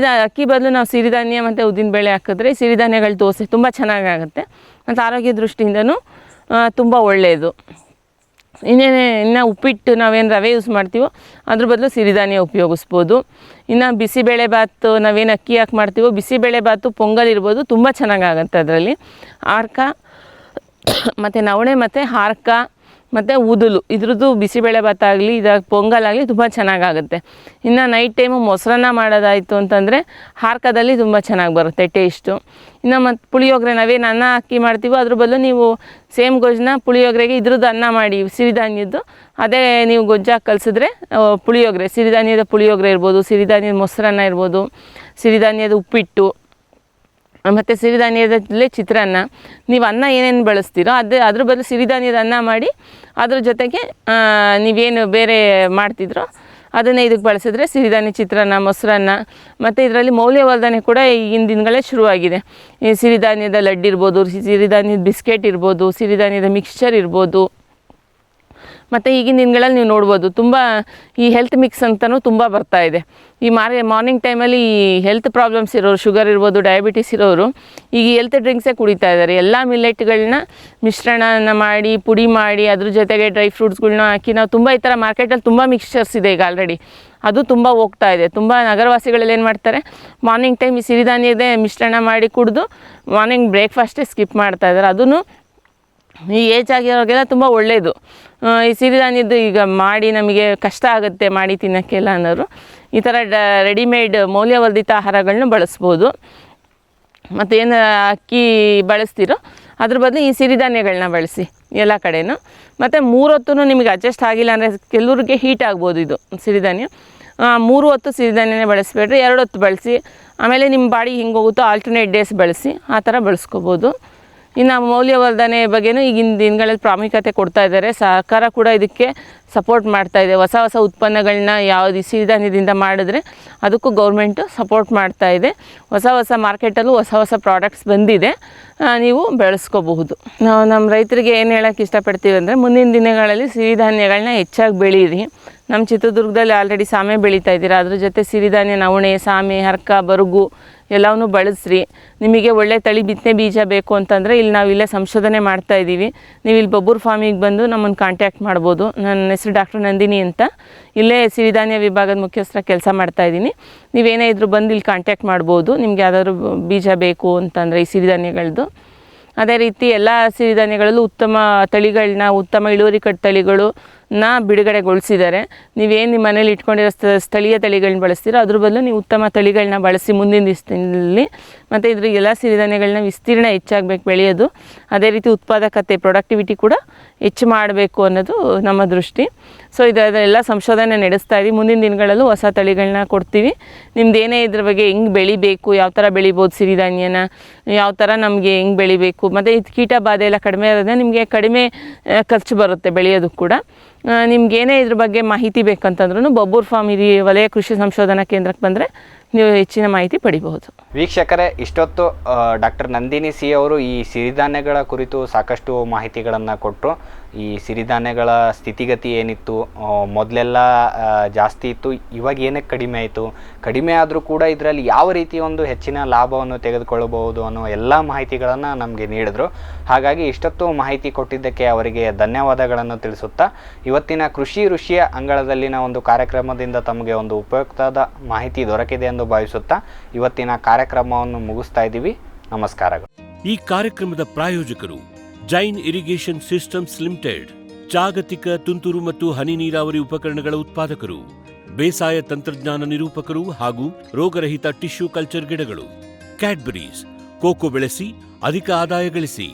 ಅಕ್ಕಿ ಬದಲು ನಾವು ಸಿರಿಧಾನ್ಯ ಮತ್ತು ಉದ್ದಿನಬೇಳೆ ಹಾಕಿದ್ರೆ ಸಿರಿಧಾನ್ಯಗಳ ದೋಸೆ ತುಂಬ ಚೆನ್ನಾಗಾಗುತ್ತೆ ಮತ್ತು ಆರೋಗ್ಯ ದೃಷ್ಟಿಯಿಂದನೂ ತುಂಬ ಒಳ್ಳೆಯದು. ಇನ್ನು ಉಪ್ಪಿಟ್ಟು ನಾವೇನು ರವೆ ಯೂಸ್ ಮಾಡ್ತೀವೋ ಅದ್ರ ಬದಲು ಸಿರಿಧಾನ್ಯ ಉಪಯೋಗಿಸ್ಬೋದು. ಇನ್ನು ಬಿಸಿಬೇಳೆ ಬಾತು ನಾವೇನು ಅಕ್ಕಿ ಹಾಕಿ ಮಾಡ್ತೀವೋ ಬಿಸಿಬೇಳೆ ಬಾತು ಪೊಂಗಲ್ ಇರ್ಬೋದು, ತುಂಬ ಚೆನ್ನಾಗಾಗತ್ತೆ ಅದರಲ್ಲಿ. ಹಾರ್ಕ ಮತ್ತು ನವಣೆ ಮತ್ತು ಹಾರ್ಕ ಮತ್ತು ಊದಲು ಇದ್ರದ್ದು ಬಿಸಿಬೇಳೆ ಭಾತಾಗಲಿ ಇದಾಗ ಪೊಂಗಲ್ ಆಗಲಿ ತುಂಬ ಚೆನ್ನಾಗಾಗುತ್ತೆ. ಇನ್ನು ನೈಟ್ ಟೈಮು ಮೊಸರನ್ನ ಮಾಡೋದಾಯಿತು ಅಂತಂದರೆ ಹಾರ್ಕದಲ್ಲಿ ತುಂಬ ಚೆನ್ನಾಗಿ ಬರುತ್ತೆ ಟೇಸ್ಟು. ಇನ್ನು ಮತ್ತು ಪುಳಿಯೋಗರೆ ನಾವೇನು ಅನ್ನ ಹಾಕಿ ಮಾಡ್ತೀವೋ ಅದ್ರ ಬದಲು ನೀವು ಸೇಮ್ ಗೊಜ್ಜನ್ನ ಪುಳಿಯೋಗರೆಗೆ ಇದ್ರದ್ದು ಅನ್ನ ಮಾಡಿ ಸಿರಿಧಾನ್ಯದ್ದು ಅದೇ ನೀವು ಗೊಜ್ಜಾಗಿ ಕಲಿಸಿದ್ರೆ ಪುಳಿಯೋಗರೆ, ಸಿರಿಧಾನ್ಯದ ಪುಳಿಯೋಗರೆ ಇರ್ಬೋದು, ಸಿರಿಧಾನ್ಯದ ಮೊಸರನ್ನ ಇರ್ಬೋದು, ಸಿರಿಧಾನ್ಯದ ಉಪ್ಪಿಟ್ಟು ಮತ್ತು ಸಿರಿಧಾನ್ಯದಲ್ಲೇ ಚಿತ್ರಾನ್ನ. ನೀವು ಅನ್ನ ಏನೇನು ಬಳಸ್ತೀರೋ ಅದ್ರ ಬದಲು ಸಿರಿಧಾನ್ಯದ ಅನ್ನ ಮಾಡಿ ಅದ್ರ ಜೊತೆಗೆ ನೀವೇನು ಬೇರೆ ಮಾಡ್ತಿದ್ರೋ ಅದನ್ನೇ ಇದಕ್ಕೆ ಬಳಸಿದ್ರೆ ಸಿರಿಧಾನ್ಯ ಚಿತ್ರಾನ್ನ, ಮೊಸರನ್ನ. ಮತ್ತು ಇದರಲ್ಲಿ ಮೌಲ್ಯವರ್ಧನೆ ಕೂಡ ಈಗಿನ ದಿನಗಳೇ ಶುರುವಾಗಿದೆ. ಈ ಸಿರಿಧಾನ್ಯದ ಲಡ್ಡು ಇರ್ಬೋದು, ಸಿರಿಧಾನ್ಯದ ಬಿಸ್ಕೆಟ್ ಇರ್ಬೋದು, ಸಿರಿಧಾನ್ಯದ ಮಿಕ್ಸ್ಚರ್ ಇರ್ಬೋದು. ಮತ್ತು ಈಗಿನ ದಿನಗಳಲ್ಲಿ ನೀವು ನೋಡ್ಬೋದು ತುಂಬ ಈ ಹೆಲ್ತ್ ಮಿಕ್ಸ್ ಅಂತಲೂ ತುಂಬ ಬರ್ತಾಯಿದೆ. ಈ ಮಾರ್ನಿಂಗ್ ಟೈಮಲ್ಲಿ ಈ ಹೆಲ್ತ್ ಪ್ರಾಬ್ಲಮ್ಸ್ ಇರೋರು, ಶುಗರ್ ಇರ್ಬೋದು, ಡಯಾಬಿಟಿಸ್ ಇರೋರು ಈಗ ಹೆಲ್ತ್ ಡ್ರಿಂಕ್ಸೇ ಕುಡಿತಾ ಇದ್ದಾರೆ. ಎಲ್ಲ ಮಿಲ್ಲೆಟ್ಗಳನ್ನ ಮಿಶ್ರಣನ ಮಾಡಿ ಪುಡಿ ಮಾಡಿ ಅದ್ರ ಜೊತೆಗೆ ಡ್ರೈ ಫ್ರೂಟ್ಸ್ಗಳ್ನ ಹಾಕಿ ನಾವು ತುಂಬ ಈ ಥರ ಮಾರ್ಕೆಟಲ್ಲಿ ತುಂಬ ಮಿಕ್ಸ್ಚರ್ಸ್ ಇದೆ ಈಗ ಆಲ್ರೆಡಿ. ಅದು ತುಂಬ ಹೋಗ್ತಾ ಇದೆ. ತುಂಬ ನಗರವಾಸಿಗಳಲ್ಲಿ ಏನು ಮಾಡ್ತಾರೆ, ಮಾರ್ನಿಂಗ್ ಟೈಮ್ ಈ ಸಿರಿಧಾನ್ಯದೇ ಮಿಶ್ರಣ ಮಾಡಿ ಕುಡಿದು ಮಾರ್ನಿಂಗ್ ಬ್ರೇಕ್ಫಾಸ್ಟೇ ಸ್ಕಿಪ್ ಮಾಡ್ತಾ ಇದ್ದಾರೆ. ಅದನ್ನು ಈ ಏಜ್ ಆಗಿರೋರಿಗೆಲ್ಲ ತುಂಬ ಒಳ್ಳೆಯದು. ಈ ಸಿರಿಧಾನ್ಯದ್ದು ಈಗ ಮಾಡಿ ನಮಗೆ ಕಷ್ಟ ಆಗುತ್ತೆ ಮಾಡಿ ತಿನ್ನೋಕ್ಕೆಲ್ಲ ಅನ್ನೋರು ಈ ಥರ ರೆಡಿಮೇಡ್ ಮೌಲ್ಯವರ್ಧಿತ ಆಹಾರಗಳನ್ನ ಬಳಸ್ಬೋದು. ಮತ್ತು ಏನು ಅಕ್ಕಿ ಬಳಸ್ತೀರೋ ಅದ್ರ ಬದಲು ಈ ಸಿರಿಧಾನ್ಯಗಳನ್ನ ಬಳಸಿ ಎಲ್ಲ ಕಡೆಯೂ. ಮತ್ತು 3 ಹೊತ್ತು ನಿಮಗೆ ಅಡ್ಜಸ್ಟ್ ಆಗಿಲ್ಲ ಅಂದರೆ ಕೆಲವ್ರಿಗೆ ಹೀಟ್ ಆಗ್ಬೋದು ಇದು ಸಿರಿಧಾನ್ಯ. 3 ಹೊತ್ತು ಸಿರಿಧಾನ್ಯನೇ ಬಳಸಬೇಡ್ರಿ, 2 ಹೊತ್ತು ಬಳಸಿ. ಆಮೇಲೆ ನಿಮ್ಮ ಬಾಡಿ ಹಿಂಗೆ ಹೋಗುತ್ತೋ ಆಲ್ಟರ್ನೇಟ್ ಡೇಸ್ ಬಳಸಿ, ಆ ಥರ ಬಳಸ್ಕೋಬೋದು. ಇನ್ನು ಮೌಲ್ಯವರ್ಧನೆ ಬಗ್ಗೆಯೂ ಈಗಿನ ದಿನಗಳಲ್ಲಿ ಪ್ರಾಮುಖ್ಯತೆ ಕೊಡ್ತಾ ಇದ್ದಾರೆ. ಸರ್ಕಾರ ಕೂಡ ಇದಕ್ಕೆ ಸಪೋರ್ಟ್ ಮಾಡ್ತಾ ಇದೆ. ಹೊಸ ಹೊಸ ಉತ್ಪನ್ನಗಳನ್ನ ಯಾವುದು ಸಿರಿಧಾನ್ಯದಿಂದ ಮಾಡಿದ್ರೆ ಅದಕ್ಕೂ ಗೌರ್ಮೆಂಟು ಸಪೋರ್ಟ್ ಮಾಡ್ತಾ ಇದೆ. ಹೊಸ ಹೊಸ ಮಾರ್ಕೆಟಲ್ಲೂ ಹೊಸ ಹೊಸ ಪ್ರಾಡಕ್ಟ್ಸ್ ಬಂದಿದೆ, ನೀವು ಬೆಳೆಸ್ಕೋಬಹುದು. ನಾವು ನಮ್ಮ ರೈತರಿಗೆ ಏನು ಹೇಳೋಕ್ಕೆ ಇಷ್ಟಪಡ್ತೀವಿ ಅಂದರೆ ಮುಂದಿನ ದಿನಗಳಲ್ಲಿ ಸಿರಿಧಾನ್ಯಗಳನ್ನ ಹೆಚ್ಚಾಗಿ ಬೆಳೀರಿ. ನಮ್ಮ ಚಿತ್ರದುರ್ಗದಲ್ಲಿ ಆಲ್ರೆಡಿ ಸಾಮೆ ಬೆಳೀತಾ ಇದ್ದೀರಾ, ಅದ್ರ ಜೊತೆ ಸಿರಿಧಾನ್ಯ ನವಣೆ, ಸಾಮೆ, ಹರ್ಕ, ಬರುಗು ಎಲ್ಲವನ್ನೂ ಬಳಸ್ರಿ. ನಿಮಗೆ ಒಳ್ಳೆ ತಳಿ ಬಿತ್ತನೆ ಬೀಜ ಬೇಕು ಅಂತಂದರೆ ಇಲ್ಲಿ ನಾವು ಇಲ್ಲೇ ಸಂಶೋಧನೆ ಮಾಡ್ತಾ ಇದ್ದೀವಿ. ನೀವು ಇಲ್ಲಿ ಬಬ್ಬೂರ್ ಫಾರ್ಮಿಗೆ ಬಂದು ನಮ್ಮನ್ನು ಕಾಂಟ್ಯಾಕ್ಟ್ ಮಾಡ್ಬೋದು. ನನ್ನ ಹೆಸರು ಡಾಕ್ಟರ್ ನಂದಿನಿ ಅಂತ, ಇಲ್ಲೇ ಸಿರಿಧಾನ್ಯ ವಿಭಾಗದ ಮುಖ್ಯಸ್ಥರ ಕೆಲಸ ಮಾಡ್ತಾಯಿದ್ದೀನಿ. ನೀವೇನೇ ಇದ್ರೂ ಬಂದು ಇಲ್ಲಿ ಕಾಂಟ್ಯಾಕ್ಟ್ ಮಾಡ್ಬೋದು ನಿಮ್ಗೆ ಯಾವ್ದಾದ್ರು ಬೀಜ ಬೇಕು ಅಂತಂದರೆ ಈ ಸಿರಿಧಾನ್ಯಗಳದ್ದು. ಅದೇ ರೀತಿ ಎಲ್ಲ ಸಿರಿಧಾನ್ಯಗಳಲ್ಲೂ ಉತ್ತಮ ತಳಿಗಳನ್ನ, ಉತ್ತಮ ಇಳುವರಿ ಕಟ್ಟ ತಳಿಗಳನ್ನ ಬಿಡುಗಡೆಗೊಳಿಸಿದ್ದಾರೆ. ನೀವೇನು ನಿಮ್ಮ ಮನೇಲಿ ಇಟ್ಕೊಂಡಿರೋ ಸ್ಥಳೀಯ ತಳಿಗಳನ್ನ ಬಳಸ್ತೀರೋ ಅದ್ರ ಬದಲು ನೀವು ಉತ್ತಮ ತಳಿಗಳನ್ನ ಬಳಸಿ ಮುಂದಿನ ದಿವಸದಲ್ಲಿ. ಮತ್ತು ಇದ್ರ ಎಲ್ಲ ಸಿರಿಧಾನ್ಯಗಳನ್ನ ವಿಸ್ತೀರ್ಣ ಹೆಚ್ಚಾಗಬೇಕು ಬೆಳೆಯೋದು. ಅದೇ ರೀತಿ ಉತ್ಪಾದಕತೆ, ಪ್ರೊಡಕ್ಟಿವಿಟಿ ಕೂಡ ಹೆಚ್ಚು ಮಾಡಬೇಕು ಅನ್ನೋದು ನಮ್ಮ ದೃಷ್ಟಿ. ಸೊ ಇದೆಲ್ಲ ಸಂಶೋಧನೆ ನಡೆಸ್ತಾ ಇದ್ದೀವಿ. ಮುಂದಿನ ದಿನಗಳಲ್ಲೂ ಹೊಸ ತಳಿಗಳನ್ನ ಕೊಡ್ತೀವಿ. ನಿಮ್ದು ಏನೇ ಇದ್ರ ಬಗ್ಗೆ ಹೆಂಗೆ ಬೆಳಿಬೇಕು, ಯಾವ ಥರ ಬೆಳಿಬೋದು ಸಿರಿಧಾನ್ಯನ, ಯಾವ ಥರ ನಮಗೆ ಹೆಂಗೆ ಬೆಳಿಬೇಕು, ಮತ್ತು ಇದು ಕೀಟ ಬಾಧೆ ಎಲ್ಲ ಕಡಿಮೆ ಇರೋದ್ರಿಂದ ನಿಮಗೆ ಕಡಿಮೆ ಖರ್ಚು ಬರುತ್ತೆ ಬೆಳೆಯೋದು ಕೂಡ. ನಿಮ್ಗೇನೇ ಇದ್ರ ಬಗ್ಗೆ ಮಾಹಿತಿ ಬೇಕಂತಂದ್ರೂ ಬಬ್ಬೂರ್ ಫಾರ್ಮ್ ವಲಯ ಕೃಷಿ ಸಂಶೋಧನಾ ಕೇಂದ್ರಕ್ಕೆ ಬಂದರೆ ನೀವು ಹೆಚ್ಚಿನ ಮಾಹಿತಿ ಪಡಿಬಹುದು. ವೀಕ್ಷಕರೇ, ಇಷ್ಟೊತ್ತು ಡಾಕ್ಟರ್ ನಂದಿನಿ ಸಿ ಅವರು ಈ ಸಿರಿಧಾನ್ಯಗಳ ಕುರಿತು ಸಾಕಷ್ಟು ಮಾಹಿತಿಗಳನ್ನು ಕೊಟ್ಟರು. ಈ ಸಿರಿಧಾನ್ಯಗಳ ಸ್ಥಿತಿಗತಿ ಏನಿತ್ತು, ಮೊದಲೆಲ್ಲ ಜಾಸ್ತಿ ಇತ್ತು, ಇವಾಗ ಏನಕ್ಕೆ ಕಡಿಮೆ ಆಯಿತು, ಕಡಿಮೆ ಆದರೂ ಕೂಡ ಇದರಲ್ಲಿ ಯಾವ ರೀತಿ ಒಂದು ಹೆಚ್ಚಿನ ಲಾಭವನ್ನು ತೆಗೆದುಕೊಳ್ಳಬಹುದು ಅನ್ನೋ ಎಲ್ಲ ಮಾಹಿತಿಗಳನ್ನು ನಮಗೆ ನೀಡಿದ್ರು. ಹಾಗಾಗಿ ಇಷ್ಟೊತ್ತು ಮಾಹಿತಿ ಕೊಟ್ಟಿದ್ದಕ್ಕೆ ಅವರಿಗೆ ಧನ್ಯವಾದಗಳನ್ನು ತಿಳಿಸುತ್ತಾ, ಇವತ್ತಿನ ಕೃಷಿ ಋಷಿಯ ಅಂಗಳದಲ್ಲಿನ ಒಂದು ಕಾರ್ಯಕ್ರಮದಿಂದ ತಮಗೆ ಒಂದು ಉಪಯುಕ್ತವಾದ ಮಾಹಿತಿ ದೊರಕಿದೆ ಎಂದು ಭಾವಿಸುತ್ತಾ ಇವತ್ತಿನ ಕಾರ್ಯಕ್ರಮವನ್ನು ಮುಗಿಸ್ತಾ ಇದ್ದೀವಿ. ನಮಸ್ಕಾರಗಳು. ಈ ಕಾರ್ಯಕ್ರಮದ ಪ್ರಾಯೋಜಕರು ಜೈನ್ ಇರಿಗೇಷನ್ ಸಿಸ್ಟಮ್ಸ್ ಲಿಮಿಟೆಡ್, ಜಾಗತಿಕ ತುಂತುರು ಮತ್ತು ಹನಿ ನೀರಾವರಿ ಉಪಕರಣಗಳ ಉತ್ಪಾದಕರು, ಬೇಸಾಯ ತಂತ್ರಜ್ಞಾನ ನಿರೂಪಕರು ಹಾಗೂ ರೋಗರಹಿತ ಟಿಶ್ಯೂ ಕಲ್ಚರ್ ಗಿಡಗಳು. ಕ್ಯಾಡ್ಬರೀಸ್, ಕೋಕೋ ಬೆಳೆಸಿ ಅಧಿಕ ಆದಾಯ ಗಳಿಸಿ.